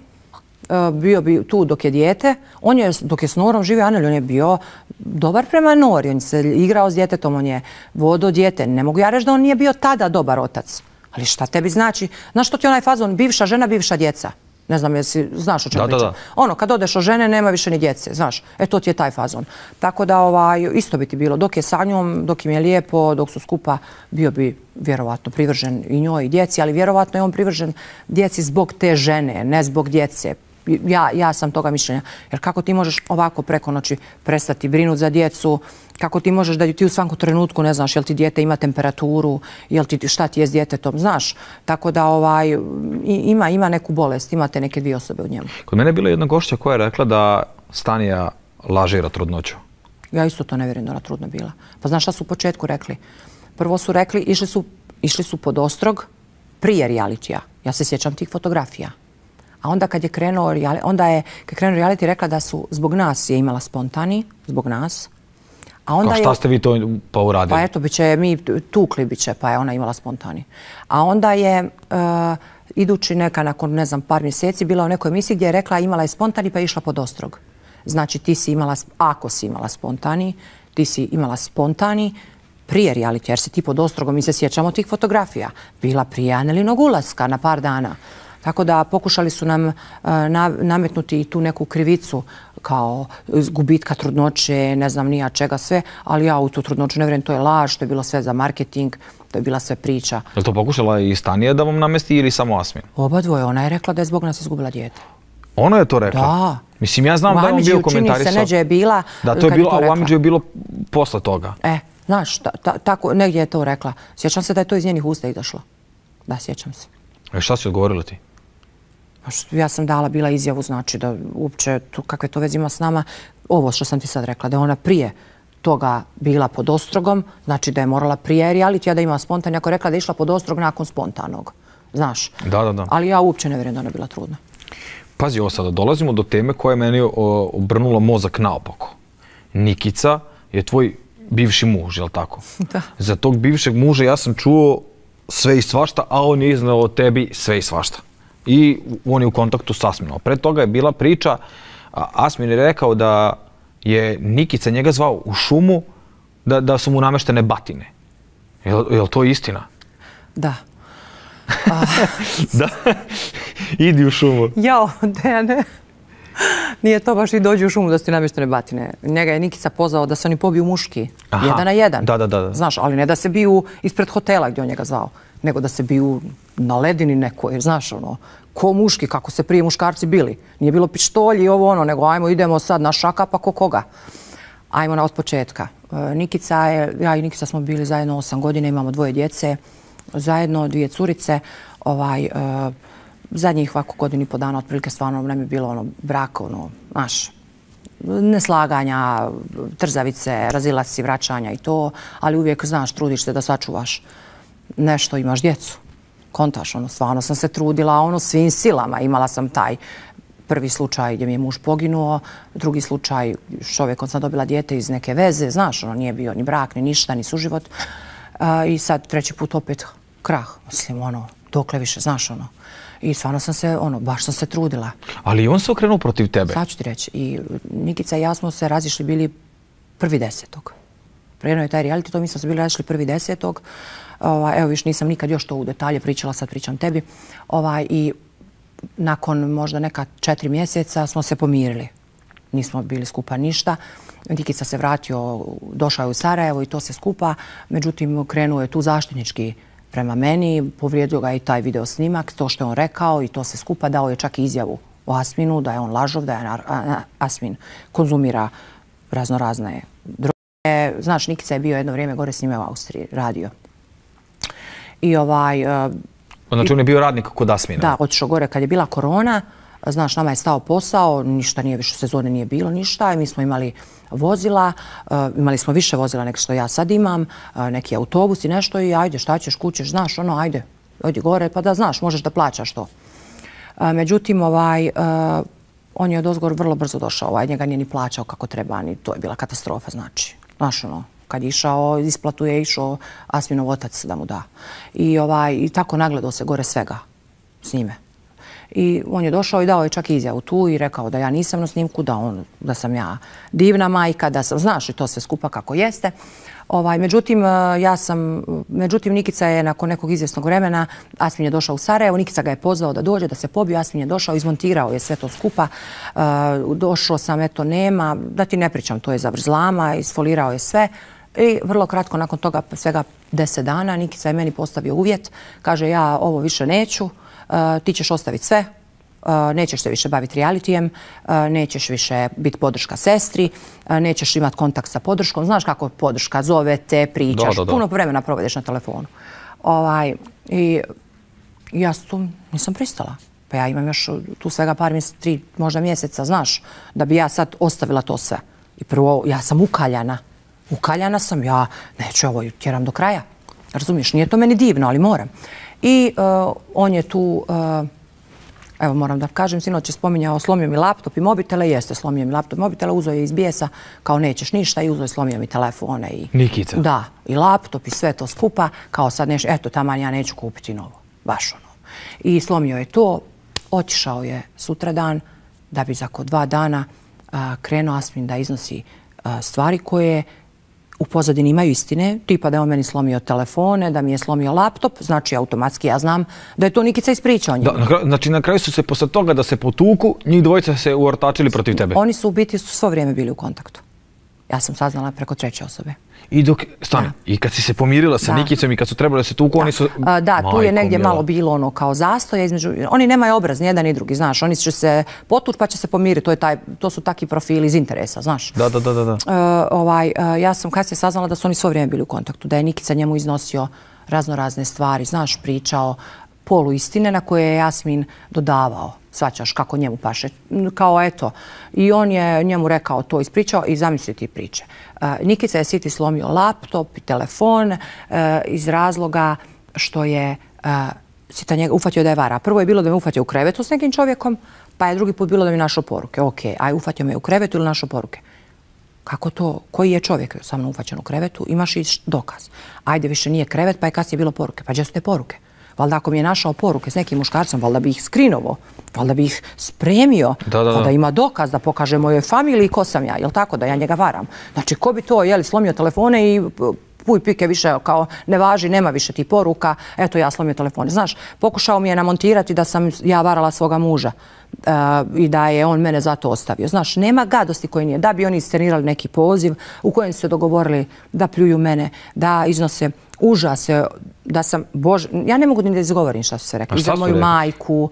bio bi tu dok je dijete. On je, dok je s Norom živio, Anel, on je bio dobar prema Nori. On se igrao s djetetom, on je vodo dijete. Ne mogu ja reći da on nije bio tada dobar otac. Ali šta tebi znači? Znaš što ti onaj fazon, bivša žena, bivša djeca? Ne znam, jesi znaš o čemu pričam. Ono, kad odeš od žene, nema više ni djece, znaš. To ti je taj fazon. Tako da isto bi ti bilo. Dok je sa njom, dok im je lijepo, dok su skupa, bio bi vjerovatno privržen i njoj i djeci, ali vjerovatno je on privržen djeci zbog te žene, ne zbog djece. Ja sam toga mišljenja. Jer kako ti možeš ovako preko noći prestati brinuti za djecu, kako ti možeš da ti u svakom trenutku ne znaš jel ti dijete ima temperaturu, šta ti je s djetetom, znaš. Tako da ima neku bolest, imate neke 2 osobe u njemu. Kod mene je bila jedna gošća koja je rekla da Stanija lažira trudnoću. Ja isto to ne vjerujem da ona trudna bila. Pa znaš šta su u početku rekli? Prvo su rekli, išli su pod ostrog prije realitija. Ja se sjećam tih fotografija. A onda kad je krenuo reality rekla da su zbog nas je imala spontani, zbog nas. A šta ste vi to pa uradili? Pa eto, mi tukli biće, pa je ona imala spontani. A onda je idući nakon ne znam par mjeseci bila u nekoj emisiji gdje je rekla imala je spontani pa je išla pod ostrog. Znači ti si imala, ako si imala spontani, ti si imala spontani prije reality, jer si ti pod ostrogom, mi se sjećamo tih fotografija, bila prije Anelinog ulaska na par dana. Tako da pokušali su nam nametnuti i tu neku krivicu kao gubitka trudnoće, ne znam nija čega sve, ali ja u tu trudnoću ne vjerujem, to je laž, to je bilo sve za marketing, to je bila sve priča. Je li to pokušala i Stanija da vam namesti ili samo Asmin? Oba dvoje, ona je rekla da je zbog nas izgubila dijete. Ona je to rekla? Da. Mislim, ja znam da je on bio komentarisao. Čini se, Neđe je bila... Da, to je bilo, a u Amidži je bilo posle toga. Znaš, tako, negdje je to rekla. Sjećam se da je to iz njenih usta izašlo. Da, sjećam se. Šta si odgovorila ti? Ja sam dala bila izjavu, znači da uopće kakve to veze ima s nama. Ovo što sam ti sad rekla, da je ona prije toga bila pod ostrogom, znači da je morala prije realitija da ima spontani. Ako je rekla da je išla pod ostrog nakon spontanog, znaš. Da. Ali ja uopće ne vjerujem da ona bila trudna. Pazi ovo sada, dolazimo do teme koja je meni obrnula mozak naopako. Nikica je tvoj bivši muž, je li tako? Da. Za tog bivšeg muža ja sam čuo sve i svašta, a on je iznao o tebi sve i svašta. I on je u kontaktu s Asminom. Pre toga je bila priča, Asmin je rekao da je Nikica njega zvao u šumu da su mu nameštene batine. Je li to istina? Da. Da? Idi u šumu. Jao, Dejane. Nije to baš i dođi u šumu da su ti namještene batine. Njega je Nikica pozvao da se oni pobiju muški. 1 na 1. Da. Znaš, ali ne da se biju ispred hotela gdje on njega zvao, nego da se biju na ledini nekoj. Znaš, ono, ko muški, kako se prije muškarci bili. Nije bilo pištolji i ovo ono, nego ajmo idemo sad na šaka pa ko koga. Ajmo od početka. Nikica je, ja i Nikica smo bili zajedno 8 godina, imamo 2 djece, zajedno 2 curice. Zadnjih ovako godinu i po dana otprilike stvarno nam je bilo ono brak, ono, znaš, neslaganja, trzavice, razilasci, vraćanja i to, ali uvijek, znaš, trudiš se da sačuvaš nešto, imaš djecu. Kontaš, ono, stvarno sam se trudila, ono, svim silama. Imala sam taj prvi slučaj gdje mi je muž poginuo, drugi slučaj s čovjekom sam dobila dijete iz neke veze, znaš, ono, nije bio ni brak, ni ništa, ni suživot. I sad 3. put opet krah, mislim, ono, dokle više, znaš, ono. I stvarno sam se, ono, baš sam se trudila. Ali on se okrenuo protiv tebe. Sad ću ti reći. I Nikica i ja smo se razišli bili 1.10. Prejeno je taj reality, to mi smo se bili razišli 1.10. Evo viš, nisam nikad još to u detalje pričala, sad pričam tebi. I nakon možda neka 4 mjeseca smo se pomirili. Nismo bili skupa ništa. Nikica se vratio, došao je u Sarajevo i to se skupa. Međutim, krenuo je tu zaštitnički prema meni, povrijedio ga i taj video snimak, to što je on rekao i to se skupa. Dao je čak i izjavu o Asminu, da je on lažov, da je Asmin konzumira raznorazne droge. Znaš, Nikica je bio jedno vrijeme gore s njime u Austriji, radio. Znači on je bio radnik kod Asmina? Da, otišao gore kad je bila korona. Znaš, nama je stao posao, ništa nije više, sezone nije bilo ništa i mi smo imali vozila, imali smo više vozila nego što ja sad imam, neki autobus i nešto i ajde, šta ćeš, kućeš, znaš, ono, ajde, odi gore pa da znaš, možeš da plaćaš to. Međutim, on je odozgor vrlo brzo došao, njega nije ni plaćao kako treba, ni to je bila katastrofa, znači, znaš, ono, kad je išao, isplatu je išao Asminov otac da mu da. I tako nagledao se gore svega s njime. I on je došao i dao je čak izjavu tu i rekao da ja nisam na snimku, da sam ja divna majka, da sam, znaš, i to sve skupa kako jeste. Međutim, Nikica je nakon nekog izvjesnog vremena, Asmin je došao u Sarajevo, Nikica ga je pozvao da dođe, da se pobije, Asmin je došao, izmontirao je sve to skupa. Došao sam, eto, nema, da ti ne pričam, to je zavrzlama, isfolirao je sve. I vrlo kratko nakon toga, svega 10 dana, Nikica je meni postavio uvjet, kaže ja ovo više neću, ti ćeš ostaviti sve, nećeš se više baviti realitijem, nećeš više biti podrška sestri, nećeš imati kontakt sa podrškom. Znaš kako podrška, zove te, pričaš, puno vremena provedeš na telefonu. I ja tu nisam pristala. Pa ja imam još tu svega par mjeseca, 3 možda mjeseca, znaš, da bi ja sad ostavila to sve. I prvo, ja sam ukaljana. Ukaljana sam, ja neću ovo tjeram do kraja. Razumiješ, nije to meni divno, ali moram. I on je tu, evo moram da kažem, sinoć je spominjao slomio mi laptop i mobitele, jeste slomio mi laptop i mobitele, uzeo je iz bijesa kao nećeš ništa i uzeo je slomio mi telefone. Nikica? Da, i laptop i sve to skupa, kao sad nešto, eto taman ja neću kupiti novo, baš ono. I slomio je to, otišao je sutradan da bi za 2 dana krenuo Asmin da iznosi stvari koje u pozadini imaju istine, tipa da je on meni slomio telefone, da mi je slomio laptop, znači automatski ja znam da je to Nikica ispričao njemu. Znači na kraju su se posle toga da se potuku, njih dvojica se uortačili protiv tebe? Oni su u biti svo vrijeme bili u kontaktu. Ja sam saznala preko 3. osobe. I kad si se pomirila sa Nikicom i kad su trebali da se tuku, oni su... Da, tu je negdje malo bilo ono kao zastoja između... Oni nemaju obraz, ni jedan ni drugi, znaš. Oni će se potući pa će se pomiriti. To su takvi profili iz interesa, znaš. Da. Ja sam kasnije saznala da su oni svo vrijeme bili u kontaktu, da je Nikica njemu iznosio razne stvari, znaš, pričao poluistine na koje je Jasmin dodavao. Svaćaš kako njemu paše. Kao eto. I on je njemu rekao to, ispričao i zamisli ti priče. Nikica je Siti slomio laptop i telefon iz razloga što je Sita njega ufatio da je vara. Prvo je bilo da me ufatio u krevetu s nekim čovjekom, pa je drugi put bilo da mi našao poruke. Ok, aj ufatio me u krevetu ili našao poruke. Kako to? Koji je čovjek sa mnom ufaćen u krevetu? Imaš i dokaz. Ajde, više nije krevet, pa je kasnije bilo poruke. Pa gdje su te poruke? Valjda ako mi je našao poruke s nekim muškarcem, valjda bi ih skrinovo, valjda bi ih spremio, da ima dokaz da pokaže mojoj familiji ko sam ja, jel tako, da ja njega varam. Znači, ko bi to, slomio telefone i puj pike više kao ne važi, nema više ti poruka, eto ja slomio telefone. Znaš, pokušao mi je namontirati da sam ja varala svoga muža i da je on mene zato ostavio. Znaš, nema gadosti koje nije. Da bi oni iscenirali neki poziv u kojem su se dogovorili da pljuju mene, da iznose užase, da sam, Bože, ja ne mogu ni da izgovorim šta su se rekli. Za moju majku,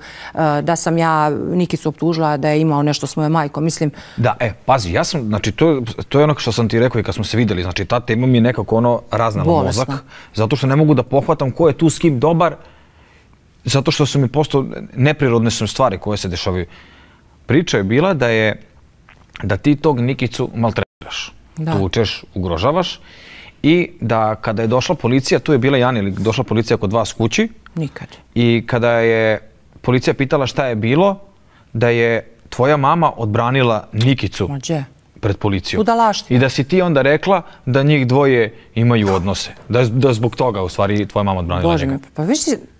da sam ja Nikicu optužila da je imao nešto s mojom majkom, mislim... Da, pazi, ja sam, znači, to je ono što sam ti rekao i kad smo se vidjeli, znači, ta tema mi je nekako ono raznala mozak, zato što ne mogu da pohvatam ko je tu s kim dobar, zato što su mi postao neprirodne su stvari koje se dešavaju. Priča je bila da ti tog Nikicu maltretiraš, tučeš, ugrožavaš. I da kada je došla policija, tu je bila Jani, ili došla policija kod vas kući. Nikad. I kada je policija pitala šta je bilo, da je tvoja mama odbranila Nikicu pred policijom. Budalaština. I da si ti onda rekla da njih dvoje imaju odnose. Da zbog toga, u stvari, tvoja mama odbranila njega. Bože mi,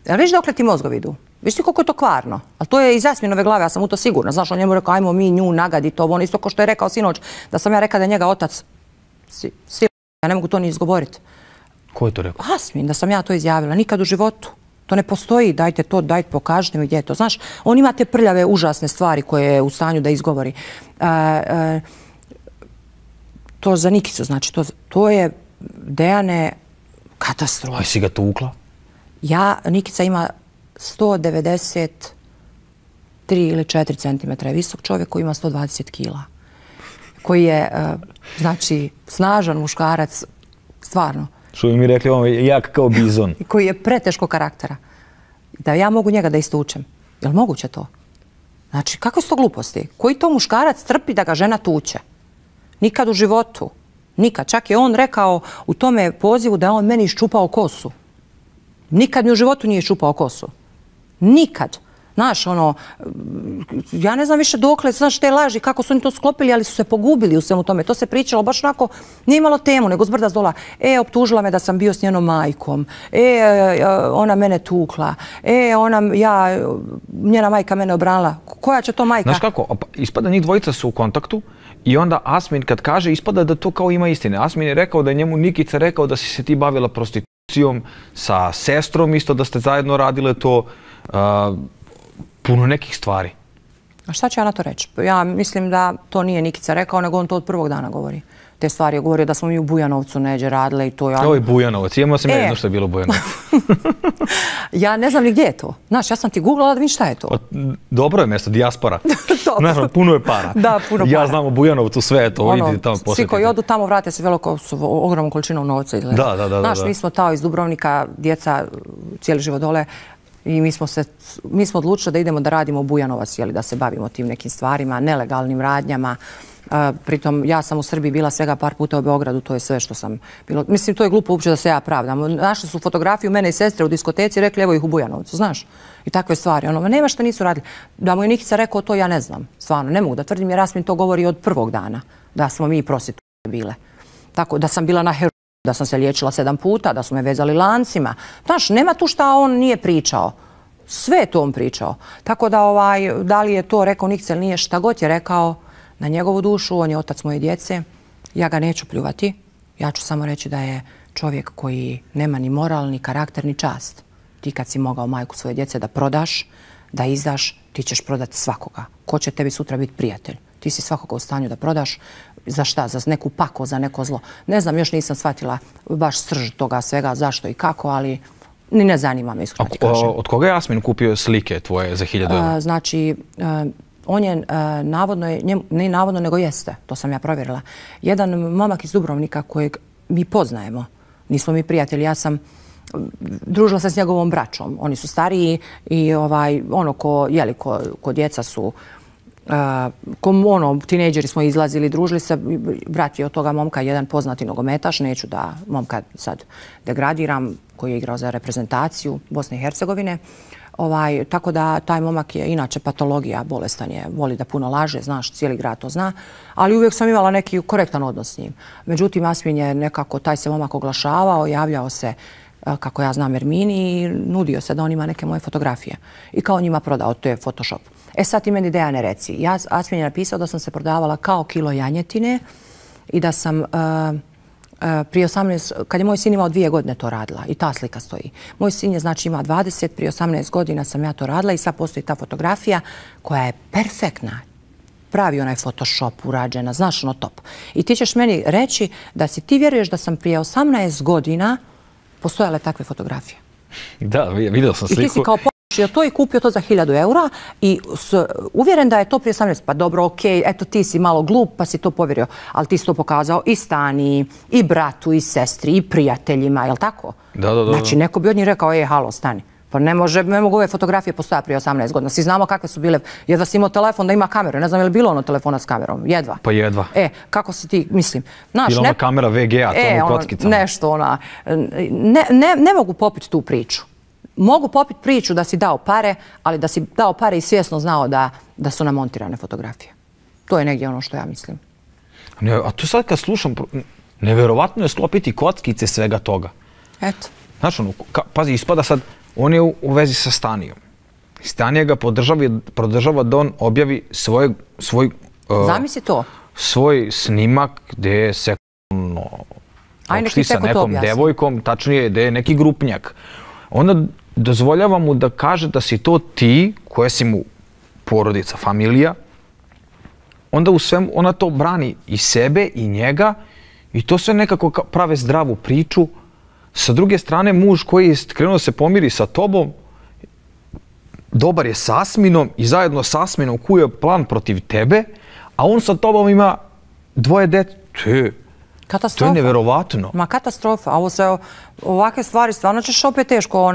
pa viš dokle ti mozgovi idu? Viš ti koliko je to kvarno? Ali to je iz Jasminove glave, ja sam u to sigurna. Znaš, on njemu rekao, ajmo mi nju nagaditi ovo. On isto ko što je rekao sinoć, da sam ja rekao da je njega otac ja ne mogu to ni izgovoriti. Ko je to rekao? Jasmin, da sam ja to izjavila. Nikad u životu. To ne postoji. Dajte to, pokažite mi gdje je to. Znaš, on ima te prljave, užasne stvari koje je u stanju da izgovori. To za Nikicu, znači, to je Dejane katastrofa. A si ga tukla? Nikica ima 193 ili 4 centimetra. Je visok čovjek koji ima 120 kila. Koji je, znači, snažan muškarac, stvarno. Što bi mi rekli, on je jak kao bizon. Koji je preteškog karaktera. Da ja mogu njega da istučem. Je li moguće to? Znači, kako su to gluposti? Koji to muškarac trpi da ga žena tuče? Nikad u životu. Nikad. Čak je on rekao u tome pozivu da je on meni iščupao kosu. Nikad mi u životu nije iščupao kosu. Nikad. Znaš, ono, ja ne znam više dokle, znaš te laži, kako su oni to sklopili, ali su se pogubili u svemu tome. To se pričalo baš onako, nije imalo temu, nego zbrda zdola. Optužila me da sam bio s njenom majkom. Ona mene tukla. Njena majka mene obranila. Koja će to majka? Znaš kako, ispada njih dvojica su u kontaktu i onda Asmin kad kaže, ispada da to kao ima istine. Asmin je rekao da je njemu Nikica rekao da si se ti bavila prostitucijom sa sestrom, isto da ste zajedno radile to. Puno nekih stvari. A šta ću ja na to reći? Ja mislim da to nije Nikica rekao, nego on to od prvog dana govori. Te stvari je govorio da smo mi u Bujanovcu neđe radile i to. Ovo je Bujanovac. Imao sam jedno što je bilo Bujanovac. Ja ne znam ni gdje je to. Znaš, ja sam ti googlala da vidim šta je to. Dobro je mjesto, dijaspora. Puno je para. Da, puno para. Ja znam o Bujanovcu sve, to vidite tamo posjetiti. Svi koji odu tamo vrate se veliko s ogromnom količinom novca. Da. Znaš, mi smo tao iz Dubrovnika, djeca cijeli život dole. I mi smo odlučili da idemo da radimo u Bujanovac, da se bavimo tim nekim stvarima, nelegalnim radnjama. Pritom, ja sam u Srbiji bila svega par puta u Beogradu, to je sve što sam bilo. Mislim, to je glupo uopće da se ja pravdam. Našli su fotografiju mene i sestre u diskoteci i rekli, evo ih u Bujanovcu, znaš? I takve stvari. Nema što nisu radili. Da mu je Nikica rekao to, ja ne znam. Stvarno, ne mogu da tvrdim jer Jasmin to govori od prvog dana. Da smo mi prostitutke bile. Tako da sam bila na heroinu, da sam se liječila 7 puta, da su me vezali lancima. Znaš, nema tu šta on nije pričao. Sve je to on pričao. Tako da, da li je to rekao Nikica ili nije, šta god je rekao na njegovu dušu, on je otac moje djece. Ja ga neću pljuvati. Ja ću samo reći da je čovjek koji nema ni moral, ni karakter, ni čast. Ti kad si mogao majku svoje djece da prodaš, da izdaš, ti ćeš prodati svakoga. Ko će tebi sutra biti prijatelj? Ti si svakako u stanju da prodaš. Za šta? Za neku pako, za neko zlo. Ne znam, još nisam shvatila baš srž toga svega, zašto i kako, ali ni ne zanima me, iskreno ti kažem. Od koga je Jasmin kupio slike tvoje za 1000 €? Znači, on je navodno, ne navodno, nego jeste, to sam ja provjerila, jedan momak iz Dubrovnika kojeg mi poznajemo. Nismo mi prijatelji, ja sam družila se s njegovom braćom. Oni su stariji i ko djeca su, tinejdžeri smo izlazili, družili se. Brat je od toga momka jedan poznati nogometaš, neću da momka sad degradiram, koji je igrao za reprezentaciju Bosne i Hercegovine. Tako da taj momak je inače patologija, bolestan je, voli da puno laže, znaš, cijeli grad to zna, ali uvijek sam imala neki korektan odnos s njim. Međutim, Jasmin je nekako, taj se momak oglašavao, javljao se, kako ja znam, Ermini i nudio se da on ima neke moje fotografije. I kao njima prodao, to je Photoshop. E sad ti meni Dejane reci, Jasmin je napisao da sam se prodavala kao kilo janjetine i da sam prije 18, kad je moj sin imao 2 godine to radila i ta slika stoji. Moj sin je znači ima 20, prije 18 godina sam ja to radila i sad postoji ta fotografija koja je perfektna. Pravi onaj Photoshop urađena, znaš ono top. I ti ćeš meni reći da si ti vjeruješ da sam prije 18 godina postojale takve fotografije. Da, vidio sam sliku. I ti si kao to i kupio to za 1000 € i uvjeren da je to prije 18. Pa dobro, okej, eto ti si malo glup pa si to povjerio, ali ti si to pokazao i Stani, i bratu, i sestri, i prijateljima, jel tako? Da. Znači, neko bi od njih rekao, halo, Stani. Pa ne mogu ove fotografije postojati prije 18 godina. Svi znamo kakve su bile. Jedva si imao telefon da ima kameru. Ne znam je li bilo ono telefona s kamerom. Jedva. Pa jedva. Kako si ti, mislim. Ili ona kamera VGA, to ono kockicama. Nešto ona. Ne mogu popiti tu priču. Mogu popiti priču da si dao pare, ali da si dao pare i svjesno znao da su namontirane fotografije. To je negdje ono što ja mislim. A to sad kad slušam, neverovatno je sklopiti kockice svega toga. Eto. Znaš ono, pazi, ispada sad, on je u vezi sa Stanijom. Stanija ga podržava da on objavi svoj Zamisli to. Svoj snimak gdje je seksualno opšti sa nekom devojkom, tačnije gdje je neki grupnjak. Onda dozvoljava mu da kaže da si to ti, koja si mu porodica, familija, onda u svemu ona to brani i sebe i njega i to sve nekako prave zdravu priču. Sa druge strane, muž koji je krenuo da se pomiri sa tobom, dobar je s Asminom i zajedno s Asminom kuje plan protiv tebe, a on sa tobom ima 2 dece. To je neverovatno. Ma katastrofa. A ovo se ovakve stvari stvarno ćeš opet teško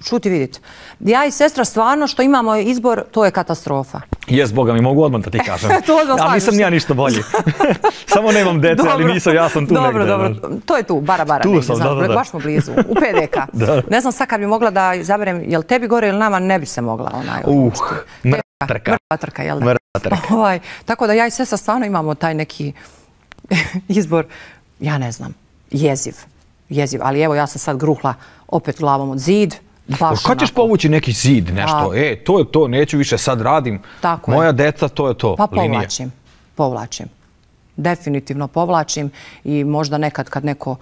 čuti vidjeti. Ja i sestra stvarno što imamo izbor, to je katastrofa. Jes, Boga mi, mogu odmah da ti kažem. Ali nisam nija ništa bolji. Samo nemam dece, ali nisam, ja sam tu negdje. Dobro. To je tu, bara. Tu sam, da. Baš smo blizu, u PDK. Ne znam sad kad bi mogla da izaberem, jel tebi gore ili nama, ne bi se mogla mrtva trka, jel da? Tako da ja i sestra stvarno imamo taj neki izbor, ja ne znam, jeziv. Ali evo, ja sam sad gruhla opet glavom od zid. Kad ćeš povući neki zid, nešto? To je to, neću više, sad radim. Moja deca, to je to. Pa povlačim. Definitivno povlačim i možda nekad kad neko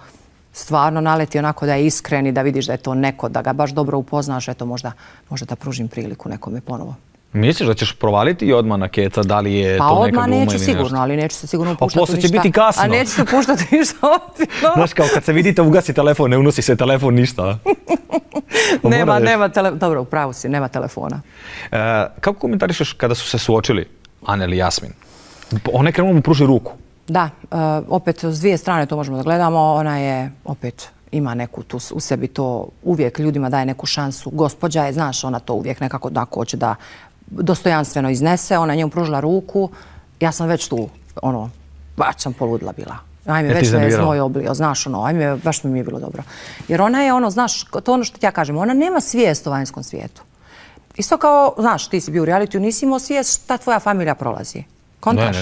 stvarno naleti onako da je iskren i da vidiš da je to neko, da ga baš dobro upoznaš, eto možda da pružim priliku nekome ponovo. Misliš da ćeš provaliti i odmah na keca da li je to neka gluma ili nešto? Pa odmah neću sigurno, ali neću se sigurno upuštati u ništa. A posle će biti kasno. A neću se upuštati ništa ozbiljno. Znaš, kao kad se vidite ugasi telefon, ne unosi se telefon ništa. Nema telefona. Dobro, upravo si, nema telefona. Kako komentarišeš kada su se suočili Anel i Jasmin? Ona je krenula mu pruži ruku. Da, opet s 2 strane to možemo da gledamo. Ona je opet ima neku tu u sebi to, uvijek ljudima daje neku šansu. Gospođa je, znaš, ona to uvijek nekako da hoće da dostojanstveno iznese. Ona je njemu pružila ruku. Ja sam već tu, baš sam poludila bila. Ajme, već me je znoj oblio, znaš, ajme, baš mi je bilo dobro. Jer ona je, znaš, to ono što ti ja kažem, ona nema svijest o vanjskom svijetu. Isto kao, znaš, ti si bio u realitiju, nisi imao svijest šta tvoja familija prolazi. Kontaš?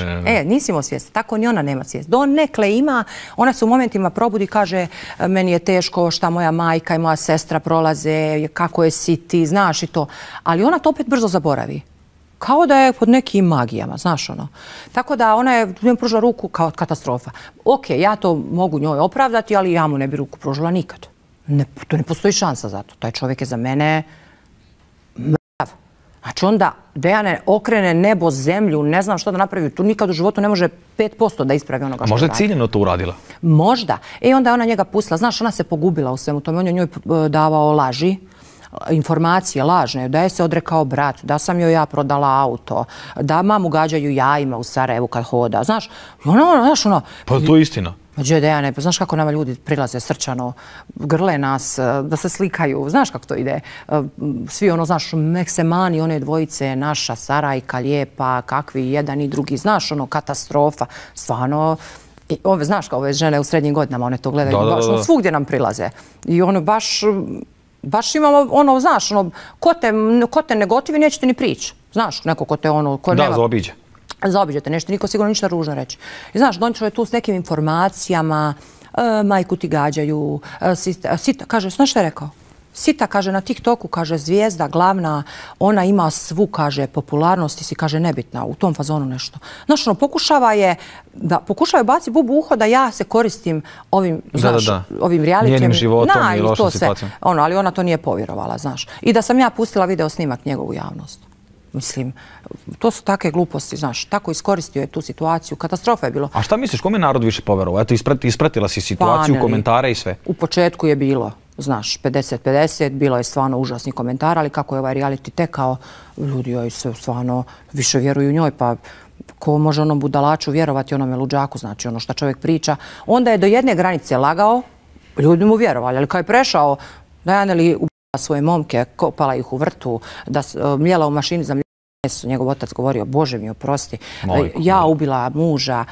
Nisi imao svijest. Tako ni ona nema svijest. Donekle ima, ona se u momentima probudi i kaže meni je teško šta moja majka i moja sestra prolaze, kako je si ti, znaš i to. Ali ona to opet brzo zaboravi. Kao da je pod nekim magijama, znaš ono. Tako da ona je njemu pružila ruku kao katastrofa. Ok, ja to mogu njoj opravdati, ali ja mu ne bi ruku pružila nikad. To ne postoji šansa za to. Taj čovjek je za mene mrtav. Znači onda Dejane okrene nebo, zemlju, ne znam što da napravi. Tu nikad u životu ne može 5% da ispravi onoga što Možda je radi. ciljeno to uradila. Možda. Onda je ona njega pustila. Znaš, ona se pogubila u svemu tome. On je njoj davao laži, informacije lažne, da je se odrekao brat, da sam joj ja prodala auto, da mamu gađaju jajima u Sarajevu kad hoda. Znaš, znaš ono... Pa to je istina. Mađe Dejane, pa znaš kako nama ljudi prilaze srčano, grle nas, da se slikaju, znaš kako to ide. Svi ono, znaš, Meksemani, one dvojice, naša Sarajka, lijepa, kakvi jedan i drugi, znaš, ono, katastrofa. Stvarno, znaš kao ove žene u srednjim godinama, one to gledaju, baš svugdje nam prilaze. I ono, baš imamo, ono, znaš, ono, ko te ne gotivi, neće ti ni prići. Znaš, neko ko te ono... Da, zaobiđe. Zaobiđete nešto, niko sigurno ništa ružno reći. I znaš, došao je tu s nekim informacijama, majku ti gađaju, Sita, kaže, znaš što je rekao? Sita, kaže, na TikToku, kaže, zvijezda glavna, ona ima svu, kaže, popularnost i si, kaže, nebitna, u tom fazonu nešto. Znaš, ono, pokušava je baci bubu uho da ja se koristim ovim, znaš, ovim realitijem. Njenim životom i lošom situacijom. Ali ona to nije povjerovala, znaš. I da sam ja pustila video snimak njegovu javnost. Mislim, to su takve gluposti, znaš, tako iskoristio je tu situaciju, katastrofa je bilo. A šta misliš, kome je narod više poverovao? Eto, ispratila si situaciju, komentare i sve. U početku je bilo, znaš, 50-50, bilo je stvarno užasni komentar, ali kako je ovaj reality tekao, ljudi joj se stvarno više vjeruju njoj, pa ko može onom budalaču vjerovati, onome luđaku, znači ono što čovjek priča. Onda je do jedne granice lagao, ljudi mu vjerovali, ali kad je prešao, Dejane li ubila svoje momke, kopala ih u vrtu, da mljela u mašini za njegov otac govorio, Bože mi oprosti, ja ubila muža,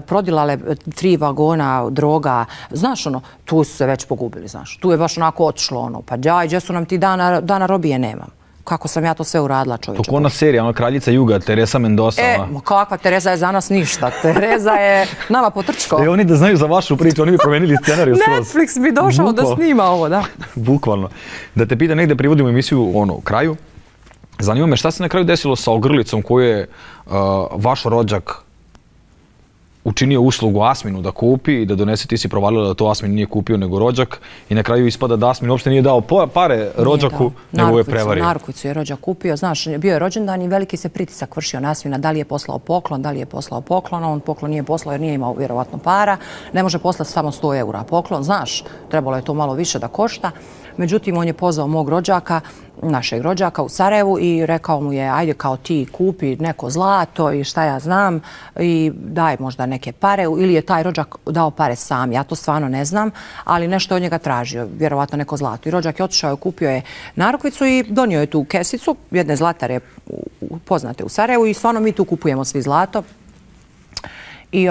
prodilale 3 vagona droga, znaš ono, tu su se već pogubili, znaš, tu je baš onako otišlo ono, pa gdje su nam ti dana robije nemam. Kako sam ja to sve uradila, čovječe. To ko ona serija, ona Kraljica Juga, Teresa Mendoza. Kakva Teresa je za nas ništa, Teresa je nama potrčko. Oni da znaju za vašu priču, oni bi promenili scenariju skroz. Netflix bi došao da snima ovo, da. Bukvalno. Da te pita, negdje privodimo emisiju u kraju. Zanima me šta se na kraju desilo sa ogrlicom koju je vaš rođak učinio uslugu Asminu da kupi i da donese, ti si provalila da to Asmin nije kupio nego rođak i na kraju ispada da Asmin uopšte nije dao pare rođaku, nego je prevario. Narukvicu je rođak kupio, znaš, bio je rođendan i veliki se pritisak vršio na Asmina, da li je poslao poklon, on poklon nije poslao jer nije imao vjerovatno para, ne može poslati samo 100 eura poklon, znaš, trebalo je to malo više da košta. Međutim, on je pozvao mog rođaka, našeg rođaka u Sarajevu i rekao mu je, ajde kao ti kupi neko zlato i šta ja znam i daj možda neke pare ili je taj rođak dao pare sam, ja to stvarno ne znam, ali nešto od njega tražio, vjerovatno neko zlato. I rođak je otišao, kupio je narukvicu i donio je tu kesicu, jedne zlatare poznate u Sarajevu i stvarno mi tu kupujemo svi zlato. I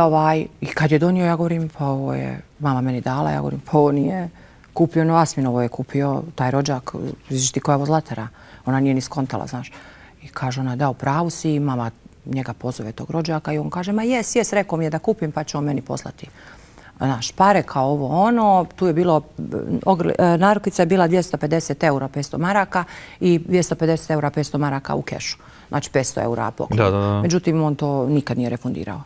kad je donio, ja govorim, pa ovo je mama meni dala, ja govorim, pa ovo nije kupio no Asminovo je kupio taj rođak, vidiš ti koja je ovo zlatara, ona nije ni skontala, znaš. I kaže ona, da, u pravu si, mama njega pozove tog rođaka i on kaže, ma jes, rekao mi je da kupim pa će on meni poslati. Znaš, pare kao ovo ono, tu je bilo, narukvica je bila 250 eura 500 maraka i 250 eura 500 maraka u kešu. Znači 500 eura poklon. Međutim, on to nikad nije refundirao.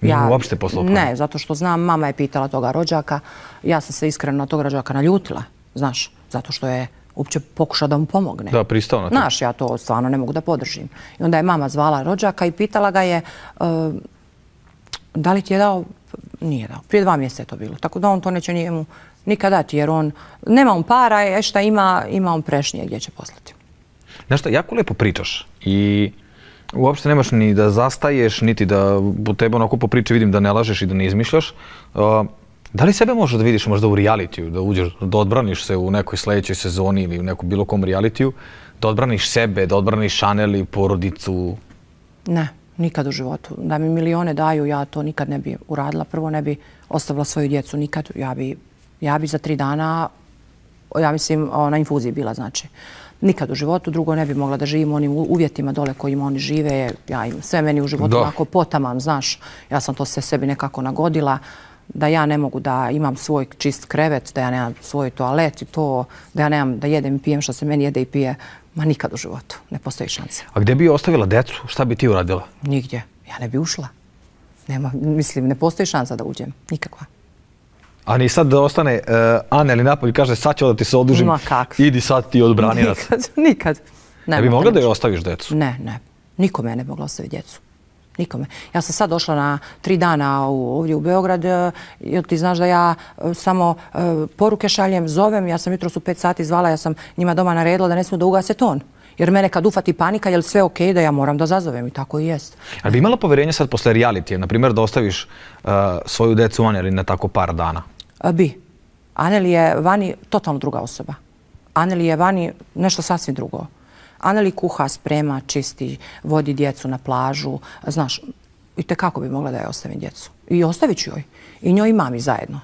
Nije mu uopšte poslao pare? Ne, zato što znam, mama je pitala toga rođaka, ja sam se iskreno na tog rođaka naljutila, znaš, zato što je uopće pokušao da mu pomogne. Da, pristao na to. Znaš, ja to stvarno ne mogu da podržim. I onda je mama zvala rođaka i pitala ga je da li ti je dao, nije dao, prije 2 mjeseca je to bilo, tako da on to neće njemu nikad dati, jer on, nema on para, šta ima on prešnije gdje će poslati. Znaš šta, jako lijepo pričaš i uopšte nemaš ni da zastaješ, niti da u tebe onako po priči vidim da ne lažeš i da ne izmišljaš. Da li sebe možeš da vidiš možda u realitiju, da uđeš, da odbraniš se u nekoj sljedećoj sezoni ili u nekom bilo kom realitiju, da odbraniš sebe, da odbraniš Chanel i porodicu? Ne, nikad u životu. Da mi milione daju, ja to nikad ne bi uradila. Prvo ne bi ostavila svoju djecu nikad. Ja bi za 3 dana, ja mislim, na infuziji bila, znači. Nikad u životu, drugo ne bi mogla da živim u onim uvjetima dole kojima oni žive. Sve meni u životu onako potaman, znaš. Ja sam to sve sebi nekako nagodila. Da ja ne mogu da imam svoj čist krevet, da ja nemam svoj toalet i to, da ja nemam da jedem i pijem što se meni jede i pije. Ma nikad u životu. Ne postoji šanse. A gdje bi ostavila decu? Šta bi ti uradila? Nigdje. Ja ne bi ušla. Mislim, ne postoji šansa da uđem. Nikakva. A ni sad da ostane Ana ili napolje kaže sad ću da ti se odužim, idi sad ti odbrani nas. Nikad. Da bi mogla da joj ostaviš djecu? Ne. Nikome ne bi mogla ostaviti djecu. Nikome. Ja sam sad došla na 3 dana ovdje u Beograd, jer ti znaš da ja samo poruke šaljem, zovem, ja sam jutros u 5 sati zvala, ja sam njima doma naredila da ne smiju da ugase ton. Jer mene kad ufati panika, je li sve okej, da ja moram da zazovem i tako i jest. Ali bi imala poverenje sad posle realitija, na primjer da ostaviš svoju decu Aneli na tako par dana? Bi. Aneli je vani totalno druga osoba. Aneli je vani nešto sasvim drugo. Aneli kuha, sprema, čisti, vodi djecu na plažu. Znaš, i tekako bi mogla da joj ostavim djecu. I ostavit ću joj. I njoj i mami zajedno.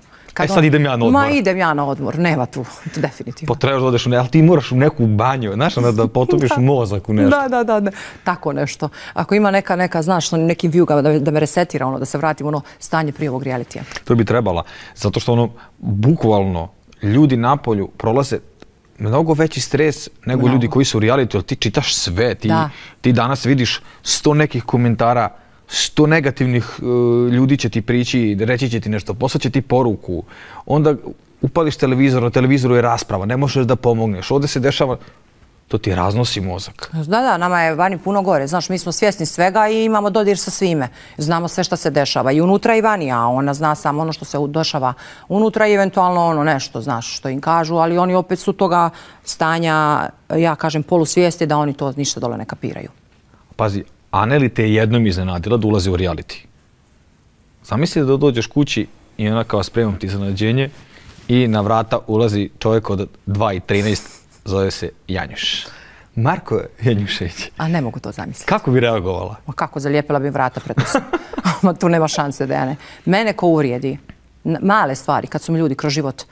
Sad idem ja na odmor. Ma idem ja na odmor, nema tu, definitivno. Potrebaš da odeš ali ti moraš u neku banju, znaš, da potopiš mozak u nešto. Da, tako nešto. Ako ima neka, znaš, nekim vijugama da me resetira, da se vratim u stanje prije ovog realitija. To bi trebala, zato što bukvalno ljudi napolju prolaze mnogo veći stres nego ljudi koji su u realitiju, ti čitaš sve, ti danas vidiš 100 nekih komentara, 100 negativnih ljudi će ti prići, reći će ti nešto, poslaće ti poruku, onda upališ televizor, na televizoru je rasprava, ne možeš da pomogneš, ovdje se dešava, to ti raznosi mozak. Da, nama je vani puno gore, znaš, mi smo svjesni svega i imamo dodir sa svime, znamo sve što se dešava i unutra i vani, a ona zna samo ono što se dešava unutra i eventualno ono nešto, znaš, što im kažu, ali oni opet su toga stanja, ja kažem, polusvijesti da oni to ništa dole ne kapiraju. Pazi, Aneli te je jednom iznenadila da ulazi u reality. Zamisli da dođeš kući i ona kao spremam ti iznenađenje i na vrata ulazi čovjek od 2,13, zove se Janjuš. Marko Janjušević. A ne mogu to zamisliti. Kako bi reagovala? Ma kako, zalijepila bi vrata pred usom. Tu nema šanse da ja ne. Mene ko uvrijedi, male stvari kad su mi ljudi kroz život,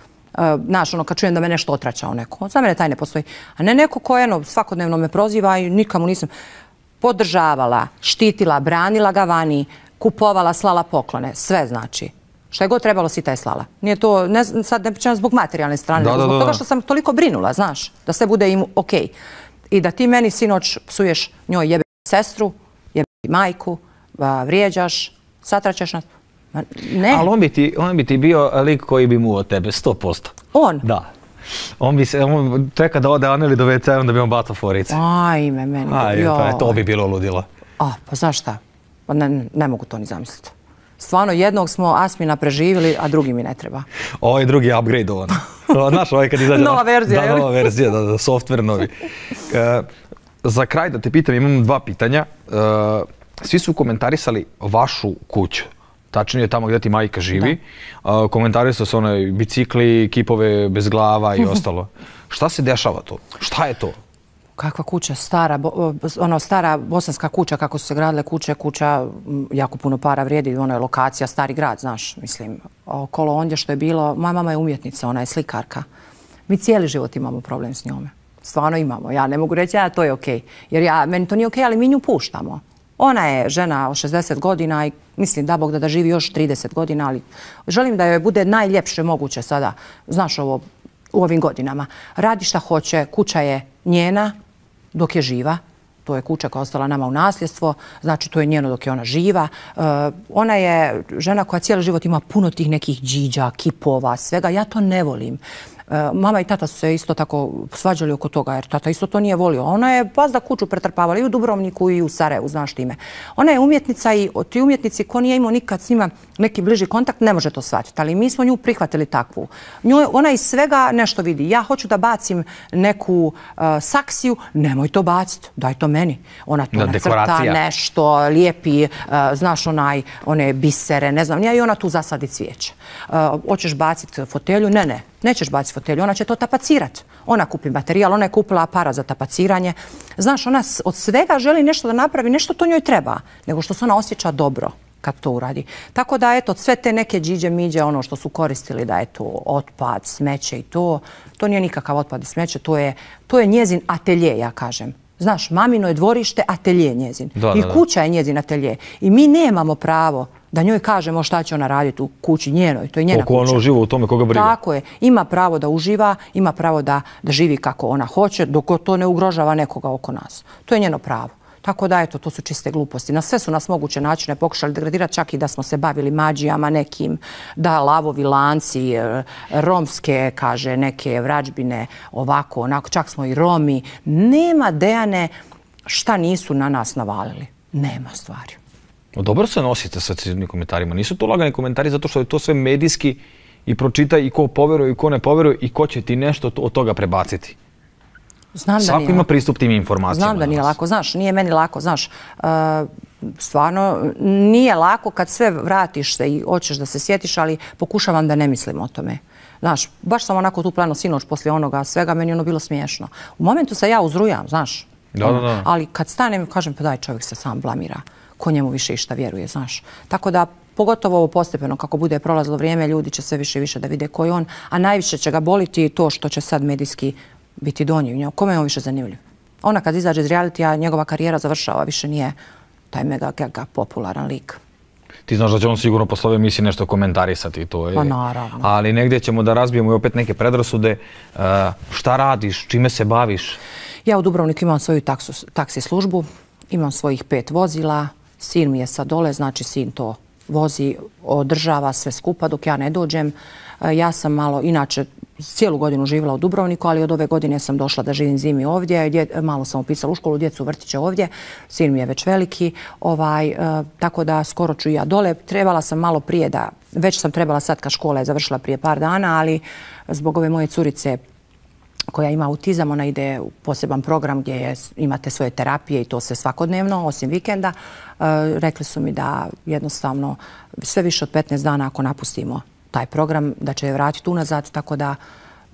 znaš, kad čujem da me nešto otračao neko, za mene taj ne postoji. A ne neko ko svakodnevno me proziva i nikamu nisam podržavala, štitila, branila ga vani, kupovala, slala poklone, sve znači. Šta je god trebalo, sita je slala. Nije to, sad ne pričam zbog materijalne strane, nego zbog toga što sam toliko brinula, znaš, da sve bude im okej. I da ti meni sinoć psuješ njoj jebe sestru, jebe majku, vrijeđaš, satraćeš nas. Ne. Ali on bi ti bio lik koji bi mu od tebe 100%. On? Da. On čeka da ode Aneli do WC-a, onda bi on bacao forice. Ajme, meni. To bi bilo ludilo. Pa znaš šta? Ne mogu to ni zamisliti. Stvarno, jednog smo Asmina preživjeli, a drugi mi ne treba. Ovaj drugi je upgrade-ovan. Znaš, ovaj kad izađe... Nova verzija, da, nova verzija, da, software novi. Za kraj da te pitam, imam 2 pitanja. Svi su komentarisali vašu kuću. Tačnije tamo gdje ti majka živi. Komentarisali su onaj bicikli, kipove bez glava i ostalo. Šta se dešava to? Šta je to? Kakva kuća? Stara bosanska kuća, kako su se gradile kuća jako puno para vrijedi, ono je lokacija, stari grad, znaš, mislim, okolo ondje što je bilo, moja mama je umjetnica, ona je slikarka. Mi cijeli život imamo problem s njome. Stvarno imamo. Ja ne mogu reći, to je okej. Jer meni to nije okej, ali mi nju puštamo. Ona je žena od 60 godina i mislim da Bog da živi još 30 godina, ali želim da joj bude najljepše moguće sada, znaš, u ovim godinama. Radi šta hoće, kuća je njena dok je živa. To je kuća koja je ostala nama u nasljedstvo, znači to je njeno dok je ona živa. Ona je žena koja cijeli život ima puno tih nekih džiđa, kipova, svega. Ja to ne volim. Mama i tata su se isto tako svađali oko toga, jer tata isto to nije volio. Ona je bazda kuću pretrpavala i u Dubrovniku i u Sarajevu, znaš time. Ona je umjetnica i ti umjetnici ko nije imao nikad s njima neki bliži kontakt ne može to shvatiti, ali mi smo nju prihvatili takvu. Ona iz svega nešto vidi. Ja hoću da bacim neku saksiju, nemoj to baciti, daj to meni. Ona to nacrta nešto, lijepi, znaš one bisere, ne znam, i ona tu zasadi cvijeće. Hoćeš baciti fotelju? Ne. Nećeš baciti fotelju, ona će to tapacirati. Ona kupi materijal, ona je kupila aparat za tapaciranje. Znaš, ona od svega želi nešto da napravi, nešto to njoj treba, nego što se ona osjeća dobro kad to uradi. Tako da, eto, sve te neke džiđe, miđe, ono što su koristili da je to otpad, smeće i to nije nikakav otpad i smeće, to je njezin atelje, ja kažem. Znaš, mamino je dvorište, atelje njezin. I kuća je njezin atelje. I mi nemamo pravo da njoj kažemo šta će ona raditi u kući njenoj. To je njena kuća. Koliko ona uživa u tome, koga briga. Tako je. Ima pravo da uživa, ima pravo da živi kako ona hoće, dok to ne ugrožava nekoga oko nas. To je njeno pravo. Tako da, eto, to su čiste gluposti. Na sve su nas moguće načine pokušali degradirati, čak i da smo se bavili mađijama nekim, da lavovi lanci, romske, kaže, neke vrađbine, ovako, onako, čak smo i Romi. Nema, Dejane, šta nisu na nas navalili. Nema stvari. Dobro se nosite sa tim komentarima. Nisu to lagani komentari zato što je to sve medijski i pročitaj i ko poveruje i ko ne poveruje i ko će ti nešto od toga prebaciti. Svako ima pristup tim informacijama. Znam da nije lako, znaš, nije meni lako, znaš, stvarno nije lako kad sve vratiš se i hoćeš da se sjetiš, ali pokušavam da ne mislim o tome. Znaš, baš sam onako tu plano sinoć poslije onoga svega, meni ono bilo smiješno. U momentu se ja uzrujam, znaš, ali kad stanem kažem pa daj, čovjek se sam blamira, ko njemu više išta vjeruje, znaš. Tako da pogotovo ovo postepeno, kako bude prolazilo vrijeme, ljudi će sve više i više da vide ko je on, a najviše će ga boliti to što će sad medijski biti donji. Kome je on više zanimljiv? Ona kad izađe iz realitija, njegova karijera završava, više nije taj mega popularan lik. Ti znaš da će on sigurno posle ove emisije nešto komentarisati. Pa naravno. Ali negdje ćemo da razbijemo i opet neke predrasude. Šta radiš? Čime se baviš? Ja u Dubrovniku imam svoju taksi službu, imam svojih 5 vozila, sin mi je sad dole, znači sin to vozi, održava sve skupa dok ja ne dođem. Ja sam malo, inače, cijelu godinu živjela u Dubrovniku, ali od ove godine sam došla da živim zimi ovdje. Malo sam upisala u školu, djecu vrtiće ovdje. Sin mi je već veliki, tako da skoro ću ja dole. Trebala sam malo prije već sam trebala sad kad škola je završila prije par dana, ali zbog ove moje curice koja ima autizam, ona ide u poseban program gdje imate svoje terapije i to se svakodnevno, osim vikenda. Rekli su mi da jednostavno sve više od 15 dana ako napustimo taj program, da će je vratiti unazad, tako da,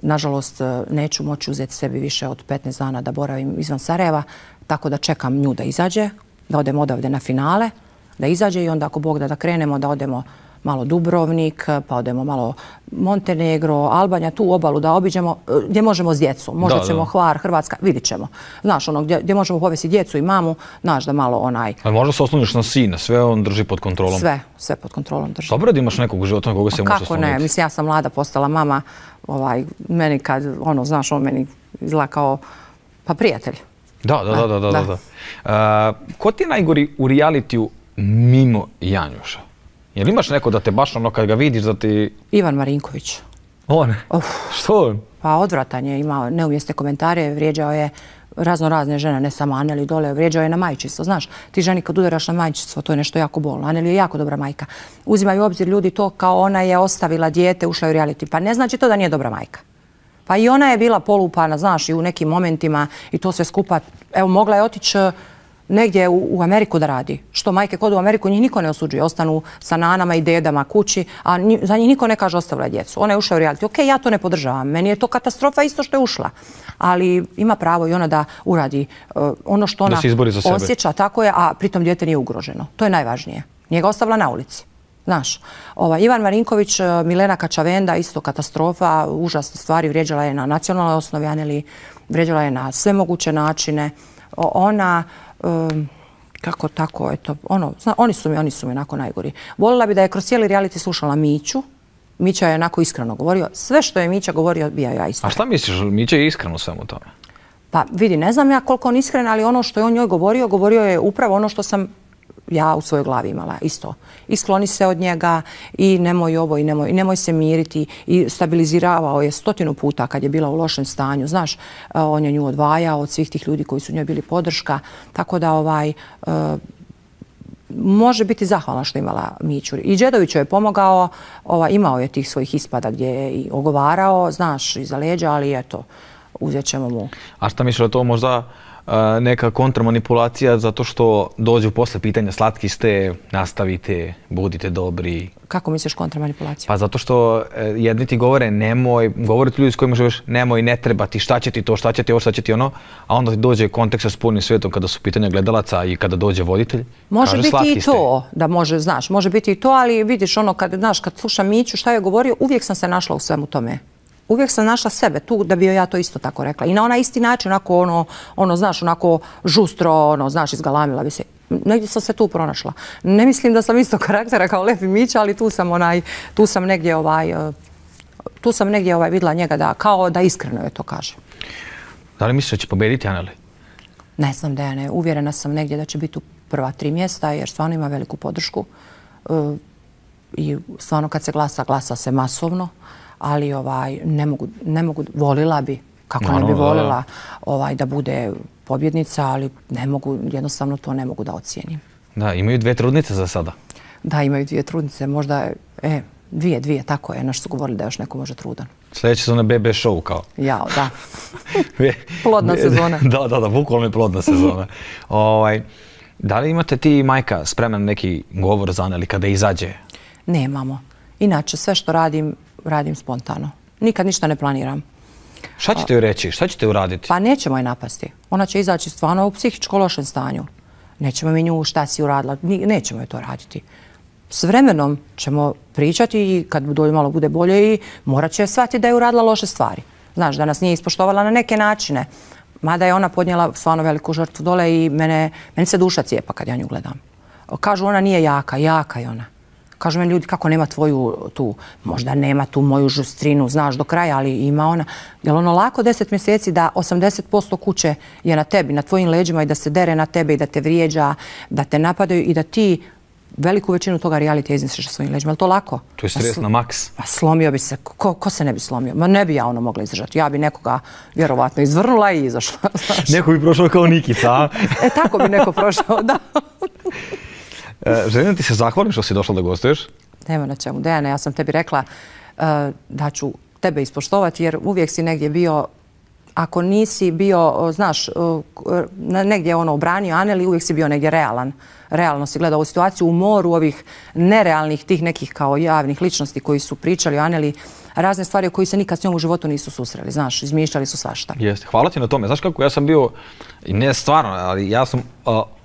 nažalost, neću moći uzeti sebi više od 15 dana da boravim izvan Sarajeva, tako da čekam nju da izađe, da odemo odavde na finale, da izađe i onda ako Bog da krenemo, da odemo malo Dubrovnik, pa odemo malo Montenegro, Albanija, tu obalu da obiđemo, gdje možemo s djecom. Možda ćemo Hvar, Hrvatska, vidit ćemo. Znaš, ono gdje možemo povesti djecu i mamu, znaš da malo onaj... Ali možda se osloniš na sina, sve on drži pod kontrolom? Sve pod kontrolom drži. Dobro da imaš nekog u životu na koga se možeš osloniti? Kako ne, mislim, ja sam mlada postala mama, meni kad, znaš, on meni izgleda kao, pa prijatelj. Da. Ko ti je najgori u realitiju mimo Janjuša? Jel imaš neko da te baš ono kad ga vidiš da ti... Ivan Marinković. On? Što on? Pa odvratan je, imao neumjesne komentare, vrijeđao je razne žene, ne samo Aneli dole, vrijeđao je na majčinstvo. Znaš, ti ženi kad udaraš na majčinstvo, to je nešto jako bolno. Aneli je jako dobra majka. Uzimaju u obzir ljudi to kao ona je ostavila dijete, ušla u reality. Pa ne znači to da nije dobra majka. Pa i ona je bila polupana, znaš, i u nekim momentima i to sve skupa. Evo, mogla je otići negdje u Ameriku da radi. Što majke kod u Ameriku, njih niko ne osuđuje. Ostanu sa nanama i dedama kući, a za njih niko ne kaže ostavila djecu. Ona je ušla u reality. Ok, ja to ne podržavam. Meni je to katastrofa isto što je ušla. Ali ima pravo i ona da uradi ono što ona osjeća, tako je, a pritom dijete nije ugroženo. To je najvažnije. Nije ga ostavila na ulici. Znaš, Ivan Marinković, Milena Kačavenda, isto katastrofa, užasne stvari, vrijeđala je na nacionalnoj osnovi, Aneli, vrijeđala je na sve moguće načine. Ona, kako tako, eto, oni su mi onako najgori. Volila bi da je kroz cijeli reality slušala Miću. Mića je onako iskreno govorio. Sve što je Mića govorio, bio ja isto. A šta misliš, Mića je iskreno svemu tome? Pa vidi, ne znam ja koliko on iskren, ali ono što je on njoj govorio je upravo ono što sam ja u svojoj glavi imala isto. I skloni se od njega i nemoj ovo i nemoj se miriti i stabiliziravao je 100 puta kad je bila u lošem stanju. Znaš, on je nju odvajao od svih tih ljudi koji su njoj bili podrška. Tako da može biti zahvalna što imala Miću. I Đedoviću je pomogao, imao je tih svojih ispada gdje je i ogovarao, znaš, iza leđa, ali eto, uzet ćemo mu. A šta misliš da to možda neka kontramanipulacija zato što dođu posle pitanja slatki ste, nastavite, budite dobri? Kako misliš kontramanipulaciju? Pa zato što jedni ti govore nemoj, govore ti ljudi s kojima živiš nemoj, ne treba ti, šta će ti to, šta će ti ovo, šta će ti ono, a onda ti dođe kontekst sa spoljnim svijetom kada su pitanja gledalaca i kada dođe voditelj, može kaže biti slatki i to, da može, znaš, može biti i to, ali vidiš ono kad slušam Miću šta je govorio, uvijek sam se našla u svemu tome. Uvijek sam našla sebe tu da bi joj ja to isto tako rekla. I na onaj isti način, onako, znaš, onako žustro, znaš, izgalamila bi se. Negdje sam se tu pronašla. Ne mislim da sam isto karaktera kao Lev i Mića, ali tu sam negdje vidjela njega kao da iskreno je to kaže. Da li misliš da će pobediti Aneli? Ne znam, Dejane, uvjerena sam negdje da će biti u prva 3 mjesta jer stvarno ima veliku podršku. I stvarno kad se glasa se masovno, ali ne mogu, volila bi, kako ne bi volila da bude pobjednica, ali ne mogu, jednostavno to ne mogu da ocijenim. Da, imaju 2 trudnice za sada. Da, imaju 2 trudnice, možda, dvije, tako je, nešto su govorili da još neko može trudan. Sljedeća sezona BB show kao. Jao, da. Plodna sezona. Da, bukvalno je plodna sezona. Da li imate ti i majka spreman neki govor za Aneli kada izađe? Nemamo. Inače, sve što radim spontano. Nikad ništa ne planiram. Šta ćete joj reći? Šta ćete uraditi? Pa nećemo je napasti. Ona će izaći stvarno u psihičko lošem stanju. Nećemo mi nju šta si uradila. Nećemo je to raditi. S vremenom ćemo pričati i kad malo bude bolje i morat će shvatiti da je uradila loše stvari. Znaš, da nas nije ispoštovala na neke načine. Mada je ona podnijela stvarno veliku žrtvu dole i meni se duša cijepa kad ja nju gledam. Kažu ona nije jaka je ona. Kažu meni ljudi kako nema tvoju tu, možda nema tu moju žustrinu, znaš do kraja, ali ima ona. Jel ono lako 10 mjeseci da 80% kuće je na tebi, na tvojim leđima i da se dere na tebe i da te vrijeđa, da te napadaju i da ti veliku većinu toga realitija iznesiš na svojim leđima. Je li to lako? To je stres na maks. Slomio bi se. Ko se ne bi slomio? Ma ne bi ja ono mogla izdržati. Ja bi nekoga vjerovatno izvrnula i izašla. Neko bi prošao kao Nikica, a? Tako bi neko prošao, da. Želim da ti se zahvalim što si došla da gostuješ. Nema na čemu. Dejane, ja sam tebi rekla da ću tebe ispoštovati jer uvijek si negdje bio, ako nisi bio, znaš, negdje obranio Aneli, uvijek si bio negdje realan. Realno si gledao ovu situaciju u moru ovih nerealnih, tih nekih kao javnih ličnosti koji su pričali o Aneli, razne stvari o koji se nikad s njom u životu nisu susreli, znaš, izmišljali su svašta. Jeste, hvala ti na tome. Znaš kako, ja sam bio, ne stvarno, ali ja sam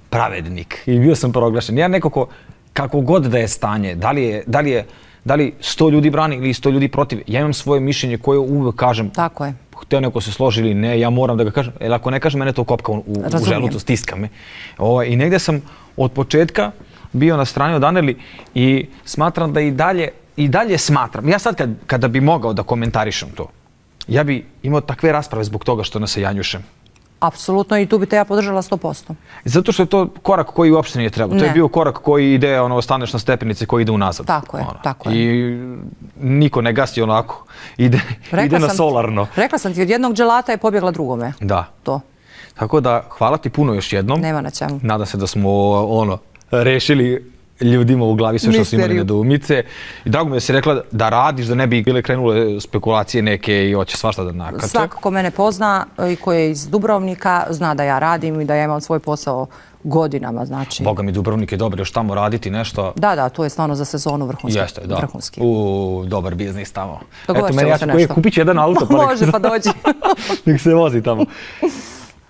pravednik i bio sam proglašen. Ja nekako, kako god da je stanje, da li 100 ljudi brani ili 100 ljudi protiv, ja imam svoje mišljenje koje uvijek kažem. Tako je. Hteo neko se složi ili ne, ja moram da ga kažem, jer ako ne kažem, mene to kopka u želucu, stiska me. I negdje sam od početka bio na strani od Aneli i smatram da i dalje smatram. Ja sad kada bi mogao da komentarišem to, ja bi imao takve rasprave zbog toga što nas se janjušem. Apsolutno i tu bi te ja podržala 100%. Zato što je to korak koji uopšte nije trebao. To je bio korak koji ide, staneš na stepenici koji ide unazad. Tako je, tako je. I niko ne gasi onako. Ide na solarno. Rekla sam ti, od jednog dželata je pobjegla drugome. Da. To. Tako da, hvala ti puno još jednom. Nema na čemu. Nadam se da smo rešili ljudima u glavi sve što su imali nedoumice. I drago mi da si rekla da radiš, da ne bi bile krenule spekulacije neke i hoće svašta da nakače. Svako ko mene pozna i ko je iz Dubrovnika zna da ja radim i da ja imam svoj posao godinama, znači. Boga mi, Dubrovnik je dobar, još tamo raditi nešto. Da, to je stvarno za sezonu vrhunski. Jeste, da. Vrhunski. Dobar biznis tamo. Dogovorit ćemo se nešto. Kupit ću jedan auto. Može, pa dođi. Nek se vozi tamo.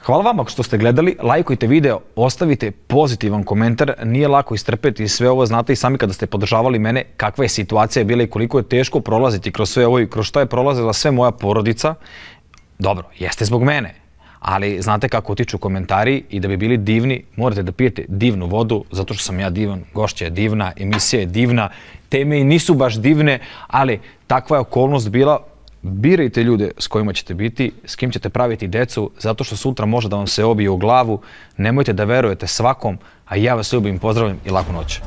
Hvala vama što ste gledali, lajkujte video, ostavite pozitivan komentar, nije lako istrpeti sve ovo, znate i sami kada ste podržavali mene kakva je situacija bila i koliko je teško prolaziti kroz sve ovo i kroz što je prolazila sve moja porodica. Dobro, jeste zbog mene, ali znate kako otiču komentari i da bi bili divni morate da pijete divnu vodu, zato što sam ja divan, gošća je divna, emisija je divna, teme i nisu baš divne, ali takva je okolnost bila. Birajte ljude s kojima ćete biti, s kim ćete praviti decu, zato što sutra može da vam se obije u glavu. Nemojte da verujete svakom, a ja vas ljubim, pozdravljam i laku noć.